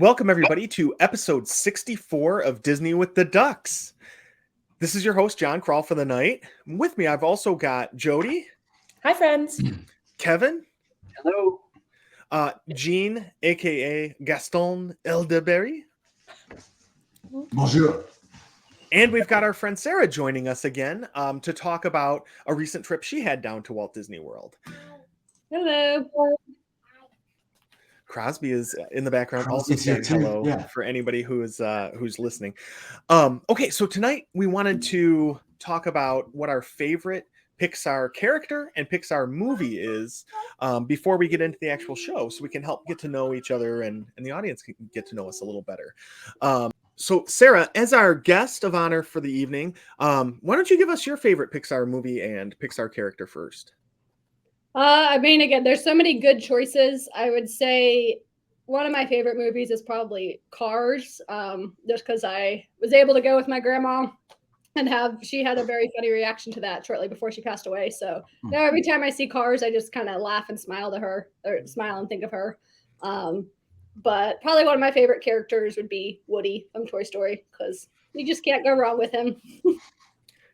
Welcome, everybody, to episode 64 of Disney with the Ducks. This is your host, John Crawl, for the night. With me, I've also got Jody. Hi, friends. Kevin. Hello. Jean, a.k.a. Gaston Elderberry. Bonjour. And we've got our friend Sarah joining us again to talk about a recent trip she had down to Walt Disney World. Hello. Crosby is in the background, also Crosby's here saying too, hello yeah. for anybody who's listening. Okay, so tonight we wanted to talk about what our favorite Pixar character and Pixar movie is before we get into the actual show, so we can help get to know each other and the audience can get to know us a little better. So Sarah, as our guest of honor for the evening, why don't you give us your favorite Pixar movie and Pixar character first? Again, there's so many good choices. I would say one of my favorite movies is probably Cars, just because I was able to go with my grandma and she had a very funny reaction to that shortly before she passed away. So now every time I see Cars, I just kind of laugh and smile and think of her. But probably one of my favorite characters would be Woody from Toy Story, because you just can't go wrong with him.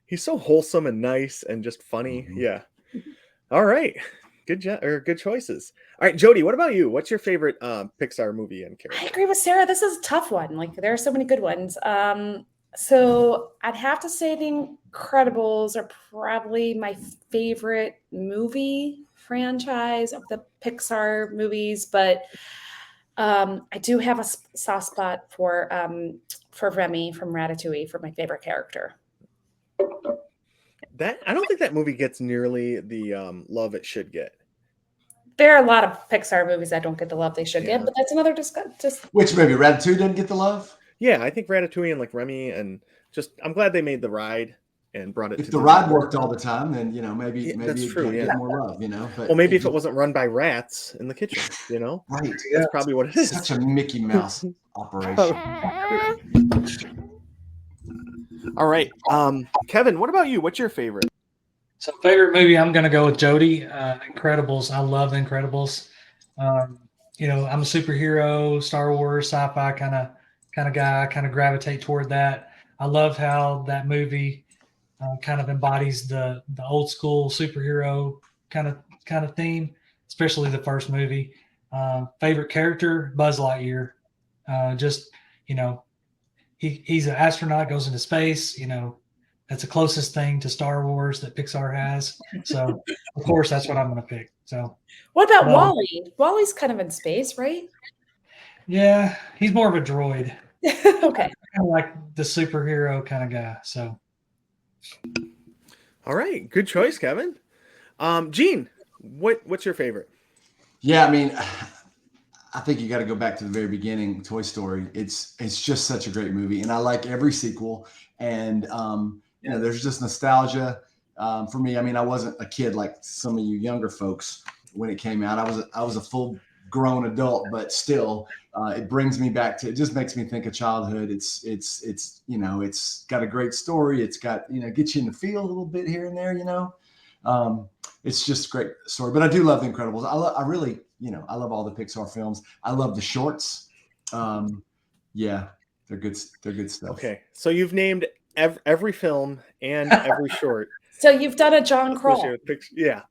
He's so wholesome and nice and just funny. Yeah. All right. Good choices. All right, Jody, what about you? What's your favorite Pixar movie and character? I agree with Sarah. This is a tough one. Like, there are so many good ones. So I'd have to say The Incredibles are probably my favorite movie franchise of the Pixar movies, but I do have a soft spot for Remy from Ratatouille for my favorite character. I don't think that movie gets nearly the love it should get. There are a lot of Pixar movies that don't get the love they should get, but that's another discussion. Which movie? Ratatouille didn't get the love? Yeah, I think Ratatouille and like Remy and I'm glad they made the ride and brought it. If the ride worked all the time, then maybe that's it true, get more love. But well, maybe if it wasn't run by rats in the kitchen, right? That's probably what it is. Such a Mickey Mouse operation. All right, Kevin, what about you? What's your favorite? So favorite movie, I'm going to go with Jody. Incredibles. I love The Incredibles. I'm a superhero, Star Wars, sci-fi kind of guy. I kind of gravitate toward that. I love how that movie kind of embodies the old school superhero kind of theme, especially the first movie. Favorite character, Buzz Lightyear. He's an astronaut, goes into space. That's the closest thing to Star Wars that Pixar has. So, of course, that's what I'm going to pick. So, what about Wall-E? Wall-E's kind of in space, right? Yeah, he's more of a droid. Okay. Kind of like the superhero kind of guy. So, all right, good choice, Kevin. Gene, what's your favorite? Yeah, I think you got to go back to the very beginning. Toy Story. It's just such a great movie, and I like every sequel. And there's just nostalgia for me. I wasn't a kid like some of you younger folks when it came out. I was a full grown adult, but still, it brings me back to. It just makes me think of childhood. It's got a great story. It's got get you in the feel a little bit here and there. It's just a great story. But I do love The Incredibles. I really I love all the Pixar films. I love the shorts. Yeah, they're good. They're good stuff. Okay, so you've named every film and every short. So you've done a John Crawl. Yeah.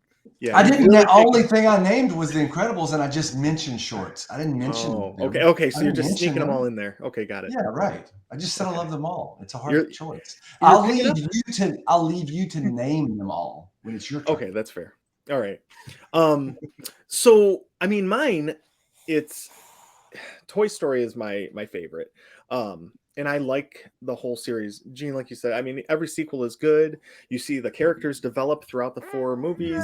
I didn't. The only thing I named was The Incredibles, and I just mentioned shorts. I didn't mention. Oh, okay. So you're just sneaking them all in there. Okay, got it. Yeah, right. I just said I love them all. It's a hard choice. I'll leave you to name them all when it's your turn. Okay, that's fair. All right. So mine, it's Toy Story is my favorite. And I like the whole series. Gene, like you said, every sequel is good. You see the characters develop throughout the 4 movies.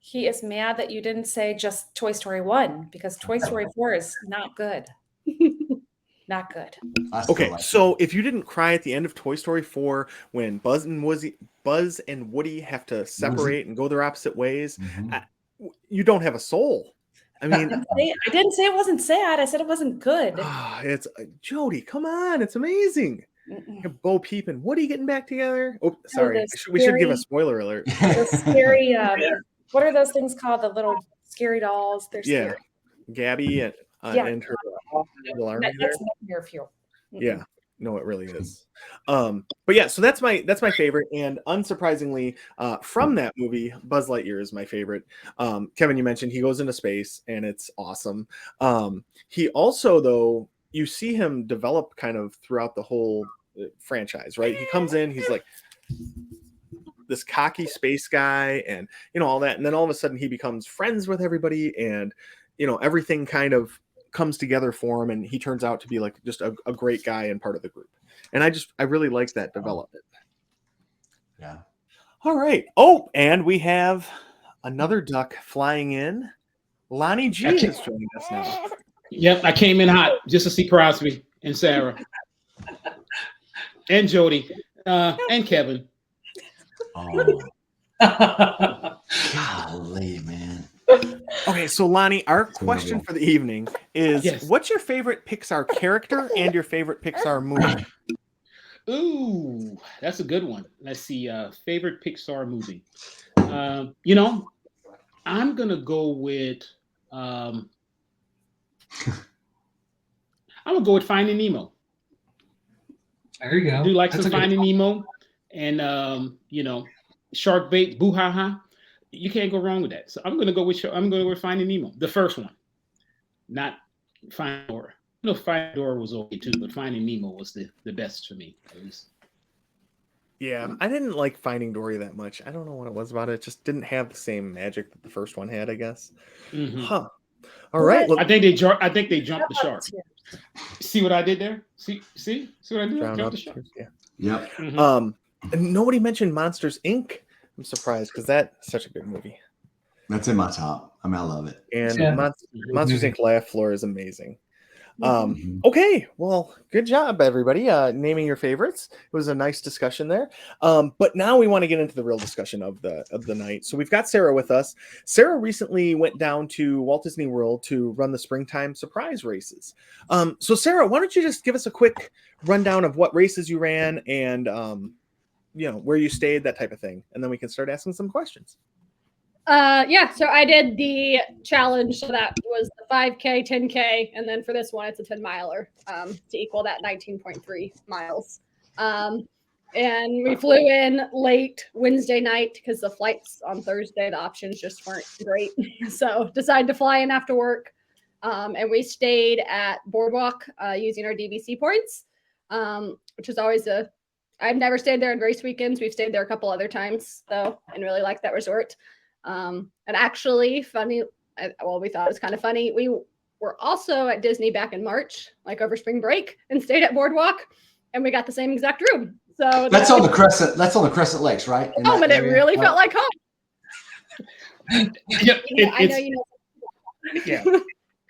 He is mad that you didn't say just Toy Story 1, because Toy Story 4 is not good. Not good. Okay, so if you didn't cry at the end of Toy Story 4 when Buzz and Woody have to separate and go their opposite ways, you don't have a soul. I didn't say it wasn't sad. I said it wasn't good. It's Jody. Come on, it's amazing. Bo Peep and Woody getting back together. Oh, sorry. We should give a spoiler alert. The scary. What are those things called? The little scary dolls. They're scary. Gabby Yeah. and her little army there. That's nightmare fuel. Yeah, no, it really is. But yeah, so that's my favorite, and unsurprisingly, from that movie, Buzz Lightyear is my favorite. Kevin, you mentioned he goes into space, and it's awesome. He also, though, you see him develop kind of throughout the whole franchise, right? He comes in, he's like this cocky space guy, and all that, and then all of a sudden he becomes friends with everybody, and everything kind of comes together for him, and he turns out to be like just a great guy and part of the group. And I really like that development. Yeah. All right. Oh, and we have another duck flying in. Lonnie G is joining us now. Yep, I came in hot just to see Crosby and Sarah and Jody and Kevin. Oh, golly, man. Okay, so Lonnie, our question for the evening is, Yes. what's your favorite Pixar character and your favorite Pixar movie? Ooh, that's a good one. Let's see. Favorite Pixar movie. I'm gonna go with. I'm gonna go with Finding Nemo. There you go. I do like That's some a good Finding one. Nemo, and Shark Bait, Boo Ha Ha. You can't go wrong with that. So I'm gonna go with Finding Nemo, the first one, not Finding Dory. Finding Dory was okay too, but Finding Nemo was the best for me, at least. Yeah, I didn't like Finding Dory that much. I don't know what it was about it. It just didn't have the same magic that the first one had, I guess. Mhm. Huh. All right. I think they jumped the shark. See what I did there? See what I did? Drown Jumped Up. the shark. Yep. Mhm. And nobody mentioned Monsters Inc. I'm surprised because that's such a good movie. That's in my top. I love it. And Yeah. Monsters Inc. Laugh Floor is amazing. Mhm. Okay, well, good job, everybody, naming your favorites. It was a nice discussion there. But now we want to get into the real discussion of the night. So we've got Sarah with us. Sarah recently went down to Walt Disney World to run the springtime surprise races. So Sarah, why don't you just give us a quick rundown of what races you ran and where you stayed, that type of thing, and then we can start asking some questions. So I did the challenge. So that was the 5K, 10K, and then for this one, it's a 10 miler to equal that 19.3 miles. And we flew in late Wednesday night because the flights on Thursday, the options just weren't great. So decided to fly in after work. And we stayed at Boardwalk using our DVC points, which is always I've never stayed there on race weekends. We've stayed there a couple other times though, and really liked that resort. And actually funny, we thought it was kind of funny. We were also at Disney back in March, like over spring break, and stayed at Boardwalk, and we got the same exact room. So That's on the Crescent. That's on the Crescent Lakes, right? In home, that and it area? really felt like home. Yep, I know you know. Yeah.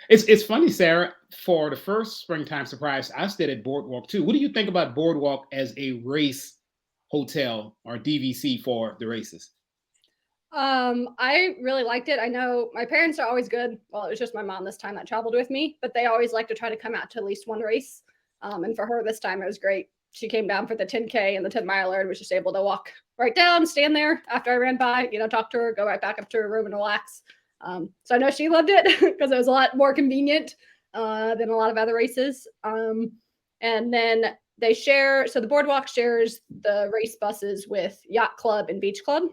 It's funny, Sarah. For the first springtime surprise, I stayed at Boardwalk too. What do you think about Boardwalk as a race hotel or DVC for the races? I really liked it. I know my parents are always good. Well, it was just my mom this time that traveled with me, but they always like to try to come out to at least one race. And for her this time, it was great. She came down for the 10K and the 10 miler and was just able to walk right down, stand there after I ran by, talk to her, go right back up to her room and relax. So I know she loved it because it was a lot more convenient than a lot of other races. And then they share, so the Boardwalk shares the race buses with Yacht Club and Beach Club.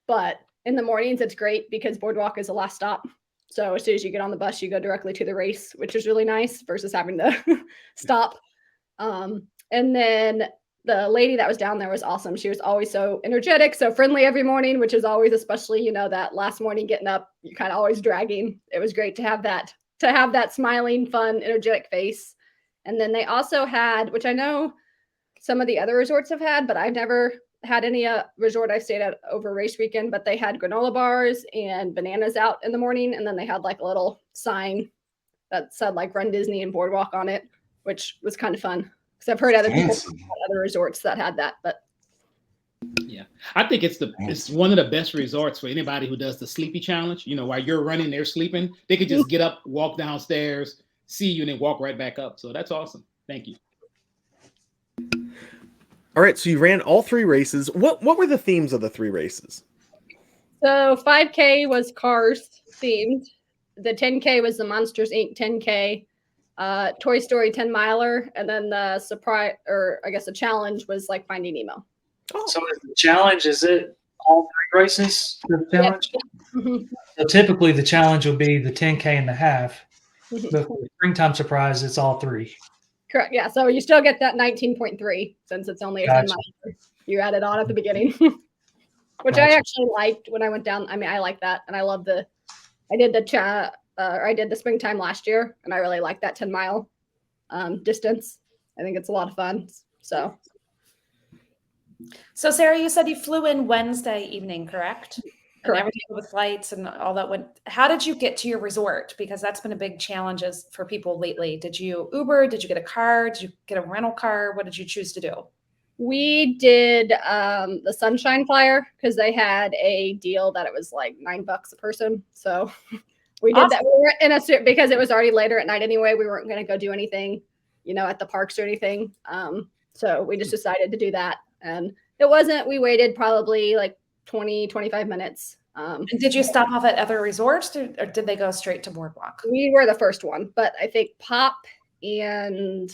But in the mornings, it's great because Boardwalk is the last stop. So as soon as you get on the bus, you go directly to the race, which is really nice versus having to stop. And then the lady that was down there was awesome. She was always so energetic, so friendly every morning, which is always, especially, that last morning getting up, you're kind of always dragging. It was great to have that smiling, fun, energetic face. And then they also had, which I know some of the other resorts have had, but I've never had any resort I've stayed at over race weekend, but they had granola bars and bananas out in the morning. And then they had like a little sign that said like Run Disney and Boardwalk on it, which was kind of fun. Because I've heard other people at other resorts that had that, but yeah, I think it's one of the best resorts for anybody who does the sleepy challenge. While you're running, they're sleeping. They could just get up, walk downstairs, see you, and then walk right back up. So that's awesome. Thank you. All right, so you ran all three races. What were the themes of the three races? So 5K was Cars themed. the 10K was the Monsters Inc. 10K, Toy Story 10 miler, and then the surprise, or I guess the challenge was like Finding Nemo. Oh, So is the challenge, is it all 3 races? The challenge? Mhm. So typically the challenge will be the 10K and the half, Mhm. but for the springtime surprise, it's all 3. Correct. Yeah. So you still get that 19.3 since it's only a 10 Gotcha. miler. You add it on at the beginning, which I Gotcha. actually liked when I went down. I mean, I like that, and I love I did I did the springtime last year, and I really like that 10 mile distance. I think it's a lot of fun. So Sarah, you said you flew in Wednesday evening, correct? And Correct. everything with flights and all that went. How did you get to your resort? Because that's been a big challenge for people lately. Did you Uber? Did you get a car? Did you get a rental car? What did you choose to do? we did the Sunshine Flyer because they had a deal that it was like $9 a person. So we did that. We were in a because it was already later at night anyway. We weren't going to go do anything, at the parks or anything. So we just decided to do that, and it wasn't. We waited probably like 20, 25 minutes. And did you stop off at other resorts, or did they go straight to Boardwalk? We were the first one, but I think Pop and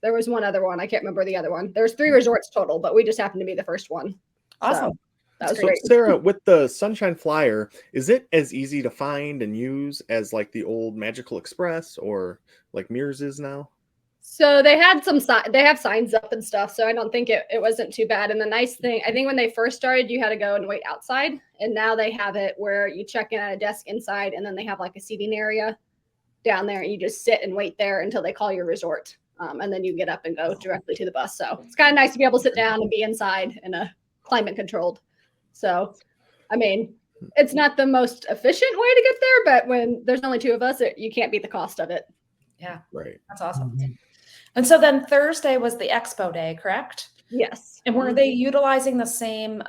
there was one other one. I can't remember the other one. There's 3 resorts total, but we just happened to be the first one. Awesome. So that was so great. Sarah, with the Sunshine Flyer, is it as easy to find and use as like the old Magical Express or like Mears is now? So they had they have signs up and stuff. So I don't think it wasn't too bad. And the nice thing, I think when they first started, you had to go and wait outside. And now they have it where you check in at a desk inside, and then they have like a seating area down there. And you just sit and wait there until they call your resort. And then you get up and go directly to the bus. So it's kind of nice to be able to sit down and be inside in a climate controlled. So, I mean, it's not the most efficient way to get there, but when there's only 2 of us, you can't beat the cost of it. Yeah, Right. that's awesome. Mhm. And so then Thursday was the expo day, correct? Yes. And were they utilizing the same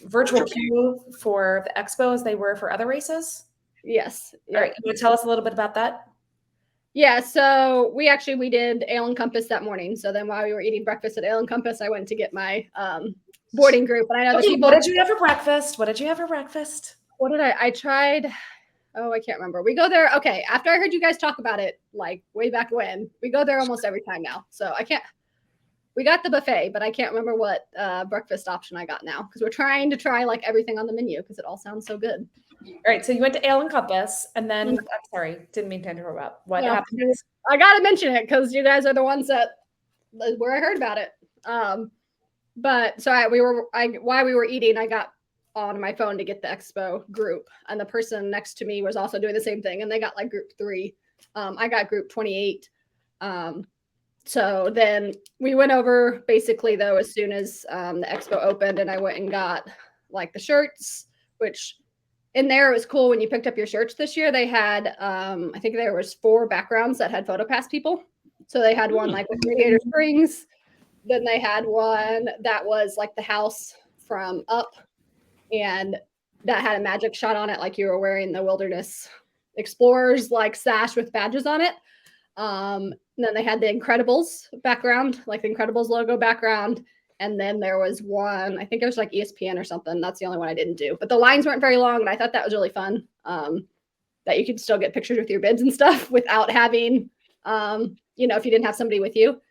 virtual queue for the expo as they were for other races? Yes. All right, can you tell us a little bit about that? Yeah, so we did Ale and Compass that morning. So then while we were eating breakfast at Ale and Compass, I went to get my boarding group. And I know the Okay, people. what did you have for breakfast? What did you have for breakfast? What did I tried? Oh, I can't remember. We go there. Okay, after I heard you guys talk about it, like way back when, we go there almost every time now. So I can't. We got the buffet, but I can't remember what breakfast option I got now because we're trying to try like everything on the menu because it all sounds so good. All right, so you went to Ale and Compass, and then I'm sorry, didn't mean to interrupt. What No, happened? I gotta mention it because you guys are the ones where I heard about it. But so while we were eating, I got on my phone to get the expo group, and the person next to me was also doing the same thing, and they got like group 3. I got group 28. So then we went over basically though as soon as the expo opened, and I went and got like the shirts, which in there it was cool when you picked up your shirts this year. They had I think there was 4 backgrounds that had PhotoPass people. So they had one like with Radiator Springs. Then they had one that was like the house from Up, and that had a magic shot on it, like you were wearing the Wilderness Explorers like sash with badges on it. And then they had the Incredibles background, like the Incredibles logo background. And then there was one, I think it was like ESPN or something. That's the only one I didn't do. But the lines weren't very long, and I thought that was really fun. That you could still get pictures with your bids and stuff without having, if you didn't have somebody with you.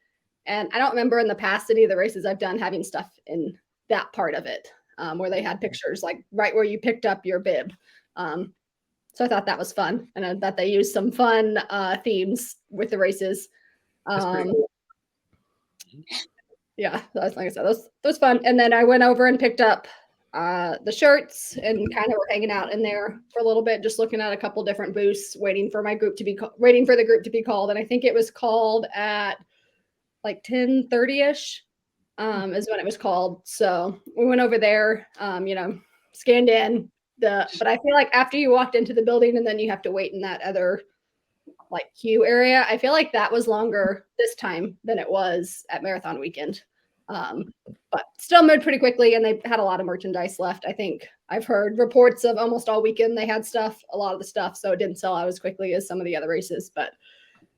And I don't remember in the past any of the races I've done having stuff in that part of it, where they had pictures like right where you picked up your bib. So I thought that was fun, and that they used some fun themes with the races. Cool. Yeah, like I said, that was fun. And then I went over and picked up the shirts and kind of were hanging out in there for a little bit, just looking at a couple different booths, waiting for the group to be called. And I think it was called at like 10:30ish is when it was called. So we went over there, scanned in but I feel like after you walked into the building and then you have to wait in that other like queue area, I feel like that was longer this time than it was at Marathon Weekend. But still moved pretty quickly, and they had a lot of merchandise left. I think I've heard reports of almost all weekend they had a lot of the stuff, so it didn't sell out as quickly as some of the other races. But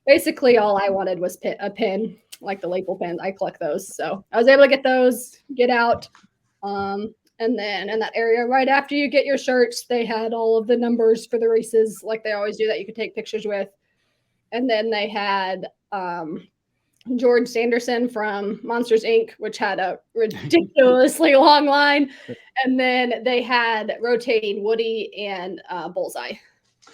basically all I wanted was a pin, like the Lapel pins. I collect those. So I was able to get those, get out. And And then in that area, right after you get your shirts, they had all of the numbers for the races, like they always do, that you could take pictures with. And then they had George Sanderson from Monsters Inc., which had a ridiculously long line. And then they had rotating Woody and Bullseye.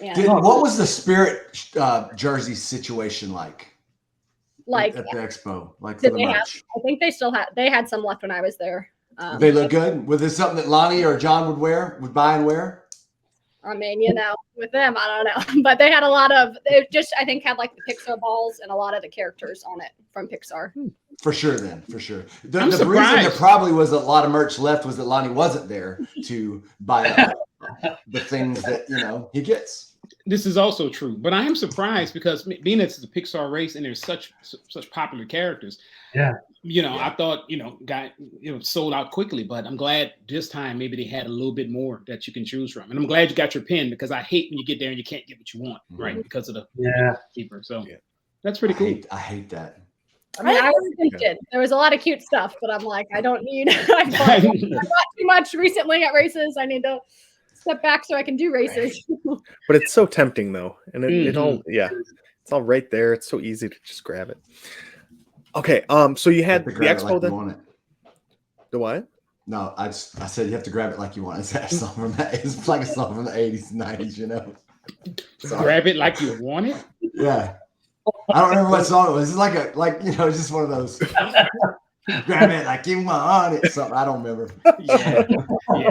And What was the Spirit jersey situation like? like, At the expo, like for did the they have? merch. I think they had some left when I was there. They look good. Was this something that Lonnie or John would buy and wear? I mean, with them, I don't know, but they had a lot of. They just, I think, had like the Pixar balls and a lot of the characters on it from Pixar. For sure, then for sure. The I'm reason surprised. there probably was a lot of merch left was that Lonnie wasn't there to buy up the things that he gets. This is also true, but I am surprised because being it's a Pixar race and there's such popular characters. Yeah. I thought got sold out quickly, but I'm glad this time maybe they had a little bit more that you can choose from, and I'm glad you got your pin because I hate when you get there and you can't get what you want, right? Because of the cheaper. So that's pretty cool. I hate that. I mean, I was tempted. There was a lot of cute stuff, but I'm like, I don't need. I bought too much recently at races. I need to step back so I can do races. But it's so tempting though, and it all it's all right there. It's so easy to just grab it. Okay, so you had the expo like then. you want it. The what? No, I said you have to grab it like you want it. It's that song from it's like a song from the 80s and 90s, Sorry. Grab it like you want it. Yeah. I don't remember what song it was. It's it's just one of those. Grab it like you want it. Something I don't remember. Yeah.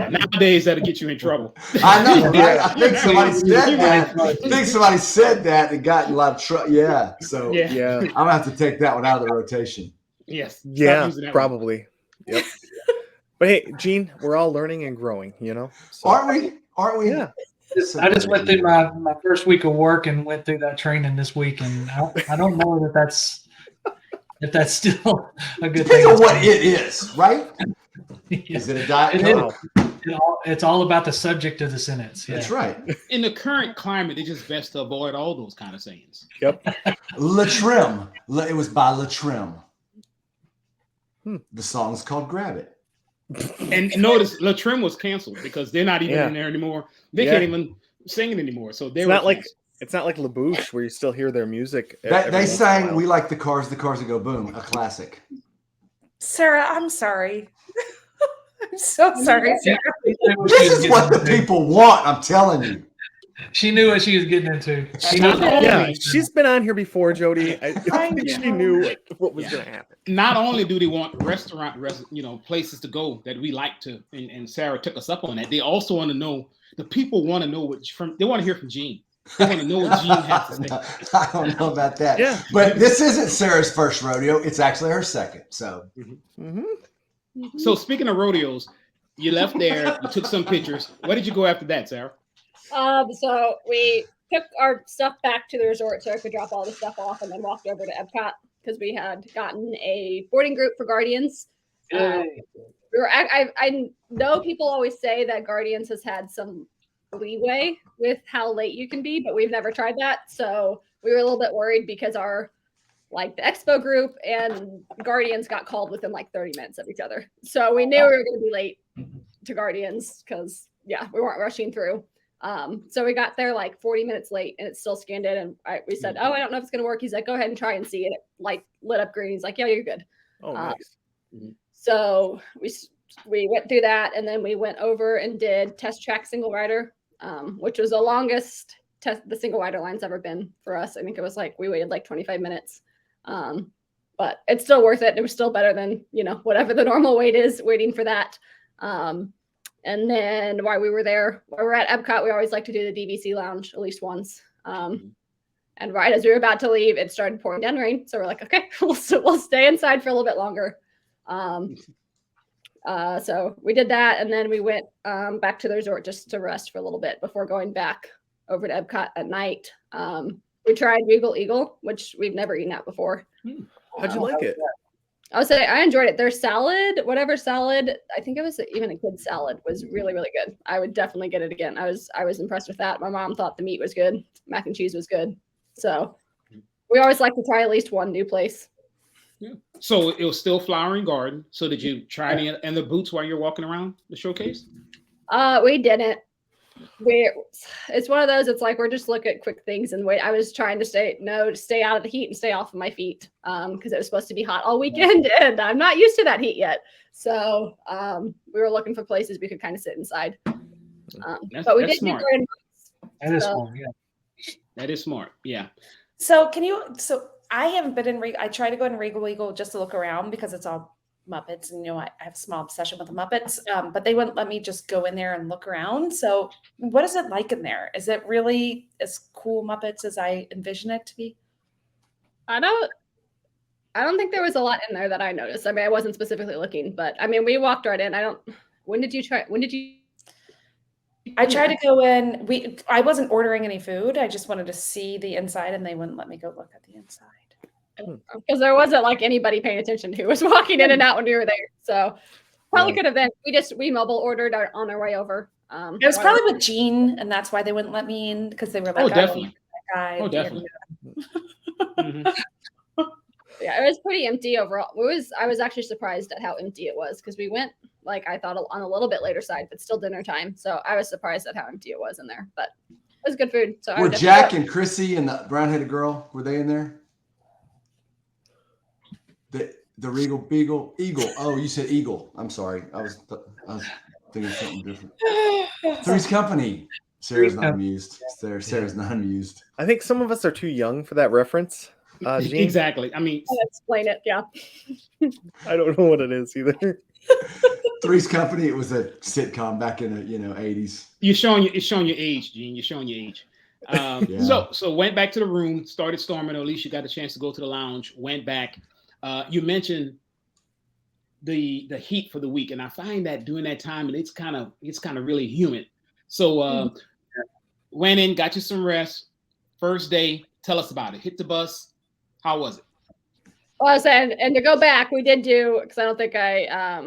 Nowadays that'll get you in trouble. I know. Right? I think somebody said that. I think somebody said that and got in a lot of trouble. Yeah. So Yeah. I'm gonna have to take that one out of the rotation. Yes. Stop Yeah, using that one. probably. Yep. But hey, Gene, we're all learning and growing, So, Aren't we? Yeah. I just went through my first week of work and went through that training this week, and I don't know if that's still a good thing. Depends on what it is, right? Yeah. Is it a diet It Coke? It's all about the subject of the sentence. Yeah. That's right. In the current climate, it's just best to avoid all those kind of sayings. Yep. Latrim. It was by Latrim. The song's called "Grab It." And notice Latrim was canceled because they're not even Yeah. in there anymore. They Yeah. can't even sing it anymore. So It's not like LaBouche where you still hear their music. every They once in a sang while. "We Like the Cars that Go Boom," a classic. Sarah, I'm sorry. I'm so sorry, Sarah. This is what the people want. I'm telling you. She knew what she was getting into. She knows Yeah, she's been on here before, Jody. I think know. she knew what was going to happen. not only do they want places to go that we like to, and Sarah took us up on that. They also want to know. The people want to know they want to hear from Gene. They want to know what Gene has to say. I don't know about that. Yeah. But this isn't Sarah's first rodeo. It's actually her second. So Mm-hmm. So speaking of rodeos, you left there. You took some pictures. Where did you go after that, Sarah? So we took our stuff back to the resort so I could drop all the stuff off, and then walked over to Epcot because we had gotten a boarding group for Guardians. I know people always say that Guardians has had some leeway with how late you can be, but we've never tried that. So we were a little bit worried because the expo group and Guardians got called within like 30 minutes of each other. So we knew we were going to be late to Guardians because we weren't rushing through. So we got there like 40 minutes late and it still scanned it. And we said, I don't know if it's going to work. He's like, go ahead and try and see. And it lit up green. He's like, yeah, you're good. Oh, nice. So we went through that, and then we went over and did test track single rider, which was the longest the single rider line's ever been for us. I think it was we waited like 25 minutes, but it's still worth it. It was still better than whatever the normal wait is waiting for that. And then while we were at Epcot, we always like to do the DVC lounge at least once. And right as we were about to leave, it started pouring down rain. So we're like, okay, we'll stay inside for a little bit longer. So we did that, and then we went back to the resort just to rest for a little bit before going back over to Epcot at night. We tried Regal Eagle, which we've never eaten at before. How'd you like it? I would say I enjoyed it. Their salad, whatever salad, I think it was even a kid salad, was really, really good. I would definitely get it again. I was impressed with that. My mom thought the meat was good. Mac and cheese was good. So we always like to try at least one new place. So it was still flowering garden. So did you try any in the boots while you're walking around the showcase? We didn't. It's one of those. It's like we're just looking at quick things and wait. I was trying to stay out of the heat and stay off of my feet because it was supposed to be hot all weekend and I'm not used to that heat yet. So we were looking for places we could kind of sit inside. But we did smart. That is smart. Yeah. That is smart. Yeah. So I haven't been in I try to go in Regal Eagle just to look around because it's all Muppets and I have a small obsession with the Muppets, but they wouldn't let me just go in there and look around. So what is it like in there? Is it really as cool Muppets as I envision it to be? I don't think there was a lot in there that I noticed. I mean, I wasn't specifically looking, but I mean, we walked right in. When did you? I tried to go in. I wasn't ordering any food. I just wanted to see the inside and they wouldn't let me go look at the inside. Because there wasn't like anybody paying attention who was walking in and out when we were there. So probably could have been. We mobile ordered on our way over. It was probably with Gene, and that's why they wouldn't let me in because they were like, definitely. That guy. Oh, definitely. Yeah, it was pretty empty overall. I was actually surprised at how empty it was because we went I thought on a little bit later side, but still dinner time. So I was surprised at how empty it was in there. But it was good food. So were Jack and Chrissy and the brown-headed girl, were they in there? The Regal Beagle Eagle. Oh, you said Eagle. I'm sorry. I was thinking something different. Three's Company. Sarah's not amused. Sarah's not amused. I think some of us are too young for that reference. Gene? Exactly. I mean, I'll explain it. Yeah. I don't know what it is either. Three's Company. It was a sitcom back in the 80s. it's showing your age, Gene. You're showing your age. So went back to the room, started storming, or at least you got a chance to go to the lounge, went back. You mentioned the heat for the week, and I find that during that time, and it's kind of really humid. So went in, got you some rest. First day, tell us about it. Hit the bus. How was it? Well, I was saying, and to go back, we did do because I don't think I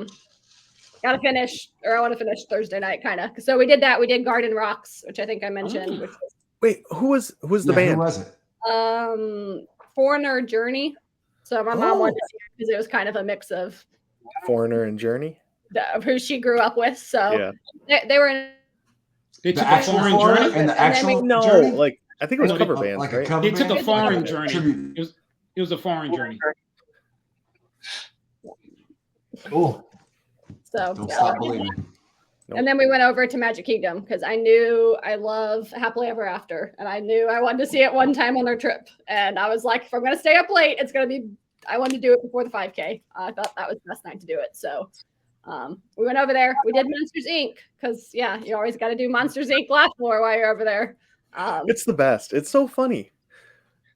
got to finish, or I want to finish Thursday night, kind of. So we did that. We did Garden Rocks, which I think I mentioned. Which was, Wait, who was the band? Who was it? Foreigner Journey. So my mom wanted to see it because it was kind of a mix of Foreigner and Journey. Who she grew up with. So yeah, they were in. They The took a actual foreign Foreigner journey. and the actual No, Journey? like I think it was No, cover they- bands, like a right? cover They took band? a foreign Okay. journey. Tribute. It was a foreign journey. Cool. So Don't yeah. stop believing. And then we went over to Magic Kingdom because I knew I love Happily Ever After, and I knew I wanted to see it one time on our trip. And I was like, if I'm going to stay up late, it's going to be. I wanted to do it before the 5K. I thought that was the best night to do it. So we went over there. We did Monsters Inc. because you always got to do Monsters Inc. laugh floor while you're over there. It's the best. It's so funny.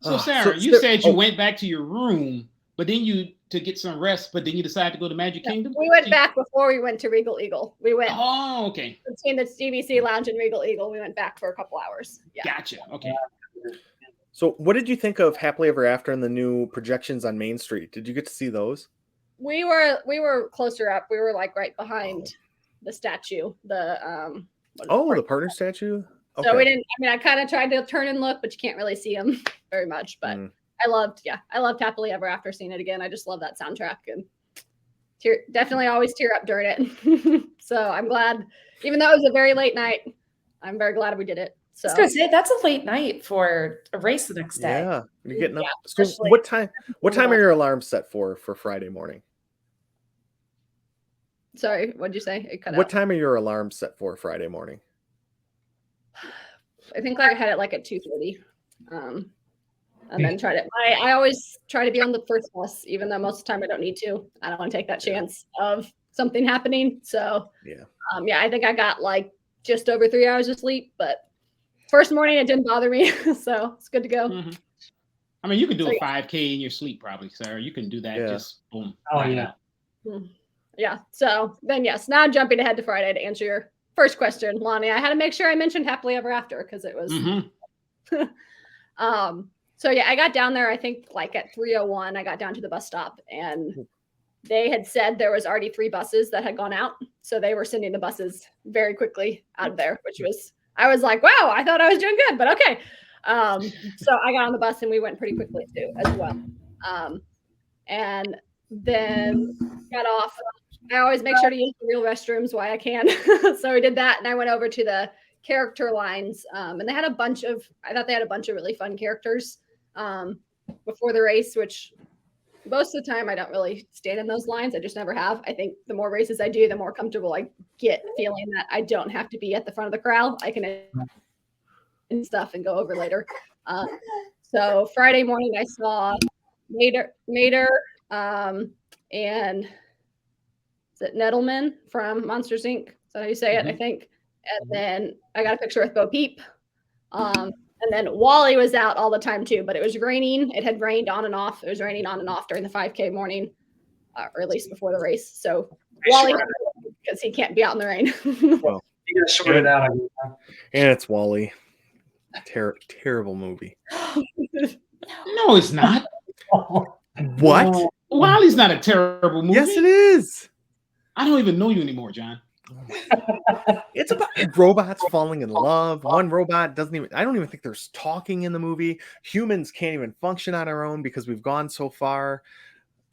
So Sarah, you said you went back to your room, but then to get some rest, but then you decided to go to Magic Kingdom? We went back before we went to Regal Eagle. We went Oh, okay. between the DVC Lounge and Regal Eagle. We went back for a couple hours. Yeah. Gotcha. Okay. So what did you think of Happily Ever After and the new projections on Main Street? Did you get to see those? We were closer up. We were like right behind the statue. The the partner statue? Okay. So we didn't. I mean, I kind of tried to turn and look, but you can't really see them very much. But I loved Happily Ever After. Seeing it again, I just love that soundtrack and definitely always tear up during it. So I'm glad, even though it was a very late night, I'm very glad we did it. So I was gonna say that's a late night for a race the next day. Yeah, you're getting up. Yeah, So especially- what time are your alarms set for Friday morning? Sorry, what'd you say? It cut What out. time are your alarms set for Friday morning? I think I had it like at 2:30. And then try to. I always try to be on the first bus, even though most of the time I don't need to. I don't want to take that chance of something happening. So Yeah. I think I got like just over 3 hours of sleep, but first morning it didn't bother me, so it's good to go. Mhm. I mean, you can do So, a 5K in your sleep, probably, Sarah. You can do that. Yeah. Just boom. Oh, right yeah. out. Yeah. So then, yes, now jumping ahead to Friday to answer your first question, Lonnie, I had to make sure I mentioned Happily Ever After because it was. Mhm. So yeah, I got down there. I think like at 3:01, I got down to the bus stop, and they had said there was already 3 buses that had gone out, so they were sending the buses very quickly out of there, which was. I was like, wow, I thought I was doing good, but okay. So I got on the bus and we went pretty quickly too, as well. and then got off. I always make sure to use the real restrooms while I can. So we did that, and I went over to the character lines, and they had a bunch of. I thought they had a bunch of really fun characters before the race, which most of the time I don't really stand in those lines. I just never have. I think the more races I do, the more comfortable I get feeling that I don't have to be at the front of the crowd. I can and stuff and go over later. So Friday morning I saw Mater and is it Nettleman from Monsters Inc. Is that how you say it? I think. And then I got a picture with Bo Peep. And then Wally was out all the time too, but it was raining. It had rained on and off. It was raining on and off during the 5K morning, or at least before the race. So Wally, because he can't be out in the rain. Well, You gotta sort it out. and it's Wally. Terrible movie. No, it's not. What? Wally's not a terrible movie. Yes, it is. I don't even know you anymore, John. It's about robots falling in love. One robot doesn't even, I don't even think there's talking in the movie. Humans can't even function on our own because we've gone so far.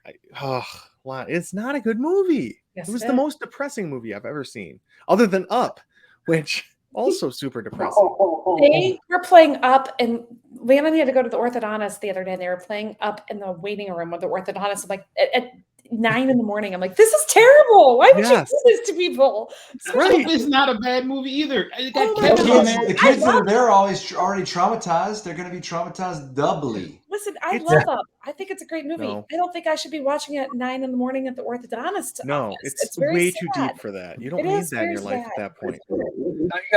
It's not a good movie. Yes, It was it the is. most depressing movie I've ever seen, other than Up, which also super depressing. They were playing Up, and Leanne and I had to go to the orthodontist the other day, and they were playing Up in the waiting room with the orthodontist. I'm like, at 9 in the morning, I'm like, this is terrible. Why would Yes. you do this to people? Right. It's not a bad movie either. It got Oh my Kevin The on God. there. kids that are there are always already traumatized. They're going to be traumatized doubly. Listen, I It's- love Up. I think it's a great movie. No. I don't think I should be watching it at 9 in the morning at the orthodontist. No, office. it's very way too sad. deep for that. You don't It need is that in your very life at sad. that point.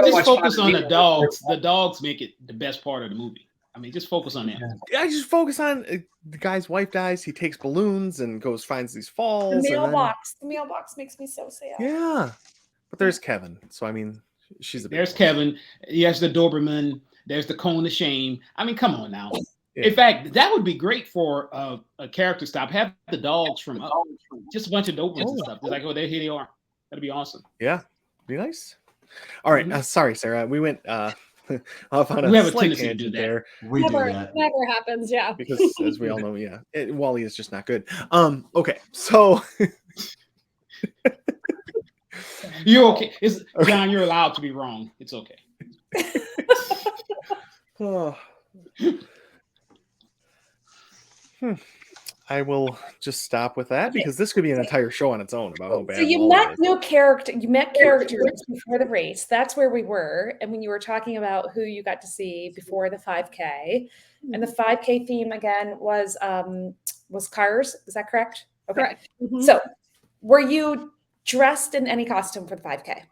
Just focus on the dogs. The dogs make it the best part of the movie. I mean, just focus on that. I just focus on the guy's wife dies. He takes balloons and finds these falls. The and then- mailbox. The mailbox makes me so sad. Yeah, but there's Kevin. So I mean, she's a big There's one. Kevin. Yes, the Doberman. There's the cone of shame. I mean, come on now. Yeah. In fact, that would be great for a character stop. Have the dogs from Up. Just a bunch of Dobermans and stuff. It's like, oh, here they are. That'd be awesome. Yeah, be nice. All right, sorry, Sarah. We went off on We a have a slight tendency to do tangent that. there We do never that. happens. Yeah. because, as we all know, Wally is just not good. Okay, so You're okay. John, you're allowed to be wrong. It's okay. oh. I will just stop with that because this could be an entire show on its own about how bad. So you Wally met is. new character. You met characters before the race. That's where we were. And when you were talking about who you got to see before the 5K, and the 5K theme again was cars. Is that correct? Okay. Correct. Mhm. So were you dressed in any costume for the 5K?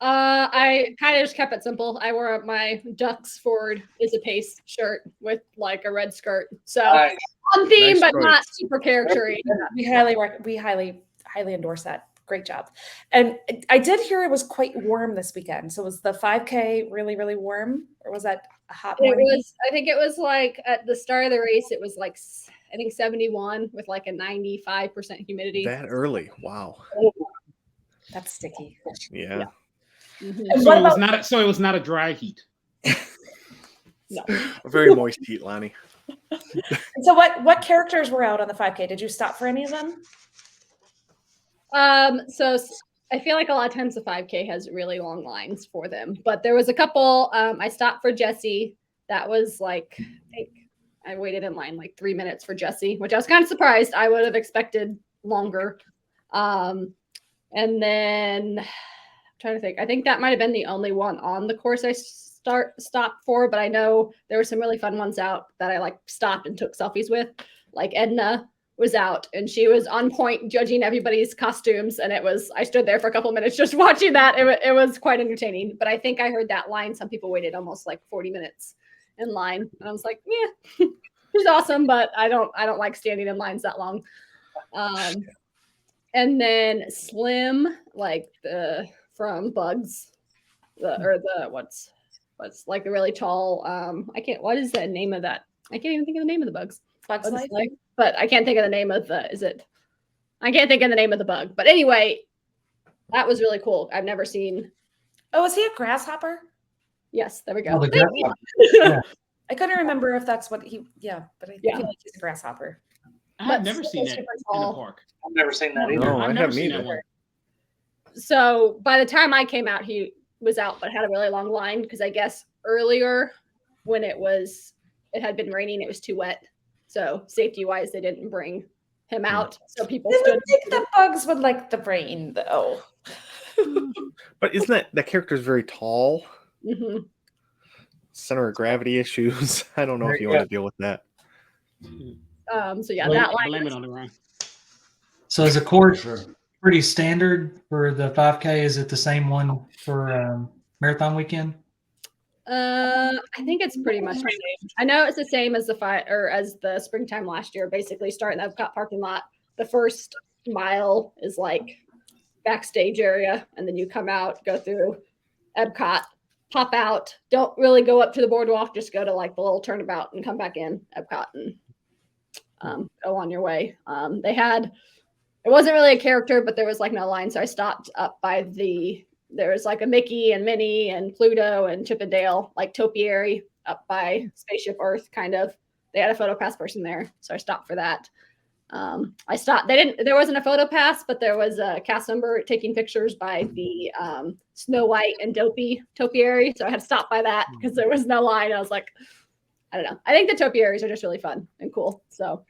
I kind of just kept it simple. I wore my Ducks Ford is a Pace shirt with like a red skirt. So on theme, Nice but choice. not super charactery. We highly endorse that. Great job. And I did hear it was quite warm this weekend. So was the 5K really, really warm, or was that a hot It morning? was, I think it was like at the start of the race, it was like, I think 71 with like a 95% humidity. that early. Wow. That's sticky. Yeah. Mhm. And So what it was about- not. So it was not a dry heat. A very moist heat, Lonnie. So what characters were out on the 5K? Did you stop for any of them? So I feel like a lot of times the 5K has really long lines for them, but there was a couple. I stopped for Jesse. That was like, I think I waited in line like 3 minutes for Jesse, which I was kind of surprised. I would have expected longer. And then I'm trying to think. I think that might have been the only one on the course I stopped for, but I know there were some really fun ones out that I like stopped and took selfies with. Like Edna was out and she was on point judging everybody's costumes, and I stood there for a couple minutes just watching that. It was quite entertaining. But I think I heard that line. Some people waited almost like 40 minutes in line, and I was like, yeah, she's awesome, but I don't like standing in lines that long. And then Slim, like from Bugs, what's like the really tall. What is the name of that? I can't even think of the name of the bugs. Bugs Life? But I can't think of the name of I can't think of the name of the bug. But anyway, that was really cool. I've never seen. Oh, is he a grasshopper? Yes, there we go. Oh, the Thank grasshopper. you. Yeah. I couldn't remember if that's what he. Yeah, but I Yeah. feel like he's a grasshopper. I have But never still seen that super in the tall. park. I've never seen that No, either. No, I I've never haven't seen that either. one. So by the time I came out, he was out, but had a really long line because I guess earlier when it had been raining, it was too wet. So safety wise, they didn't bring him out. So people I stood. would think the bugs would like the rain, though. But isn't that character is very tall? Mhm. Center of gravity issues. I don't know There if you you want to deal with that. So yeah, Blame, that line. blame it on the rain. So is the For course sure. pretty standard for the 5K? Is it the same one for marathon weekend? I think it's pretty much the same. I know it's the same as as the springtime last year. Basically, start in the Epcot parking lot. The first mile is like backstage area, and then you come out, go through Epcot, pop out. Don't really go up to the boardwalk. Just go to like the little turnabout and come back in Epcot and go on your way. It wasn't really a character, but there was like no line, so I stopped up by there was like a Mickey and Minnie and Pluto and Chip and Dale, like topiary up by Spaceship Earth, kind of. They had a photo pass person there, so I stopped for that. I stopped. There wasn't a photo pass, but there was a cast member taking pictures by the Snow White and Dopey topiary, so I had to stop by that because there was no line. I was like, I don't know. I think the topiaries are just really fun and cool. So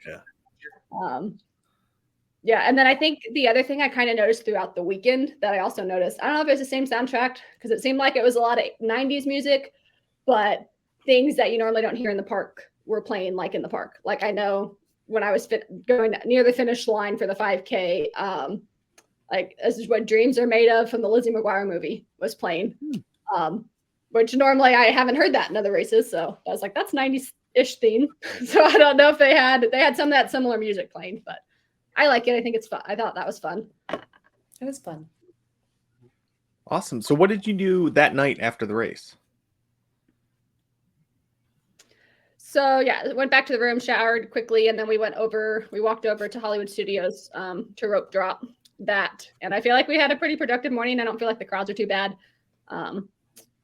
yeah, and then I think the other thing I kind of noticed throughout the weekend that I also noticed, I don't know if it was the same soundtrack because it seemed like it was a lot of 90s music, but things that you normally don't hear in the park were playing like in the park. Like I know when I was going near the finish line for the 5K, like This Is What Dreams Are Made Of from the Lizzie McGuire movie was playing, which normally I haven't heard that in other races. So I was like, that's 90s-ish theme. So I don't know if they had some of that similar music playing, but I like it. I think it's fun. I thought that was fun. It was fun. Awesome. So what did you do that night after the race? So yeah, went back to the room, showered quickly, and then we walked over to Hollywood Studios to rope drop that. And I feel like we had a pretty productive morning. I don't feel like the crowds are too bad.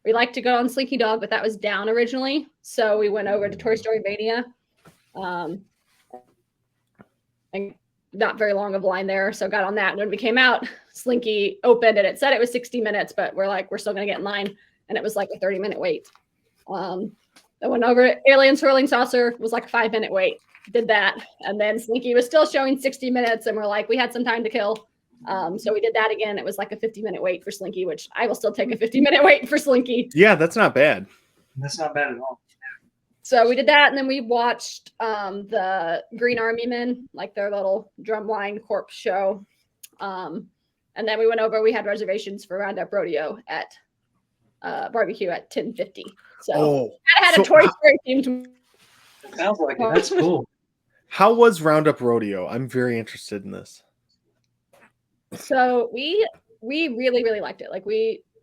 We like to go on Slinky Dog, but that was down originally. So we went over to Toy Story Mania. And not very long of a line there. So got on that. And when we came out, Slinky opened and it said it was 60 minutes, but we're still going to get in line. And it was like a 30-minute wait. I went over Alien Swirling Saucer, was like a 5-minute wait. Did that. And then Slinky was still showing 60 minutes. And we're like, we had some time to kill. So we did that again. It was like a 50-minute wait for Slinky, which I will still take a 50-minute wait for Slinky. Yeah, that's not bad. That's not bad at all. So we did that, and then we watched the Green Army Men, like their little drumline corpse show. And then we went over. We had reservations for Roundup Rodeo at barbecue at 10:50. So I had a Toy Story themed. Sounds like it. That's cool. How was Roundup Rodeo? I'm very interested in this. So we really, really liked it. Like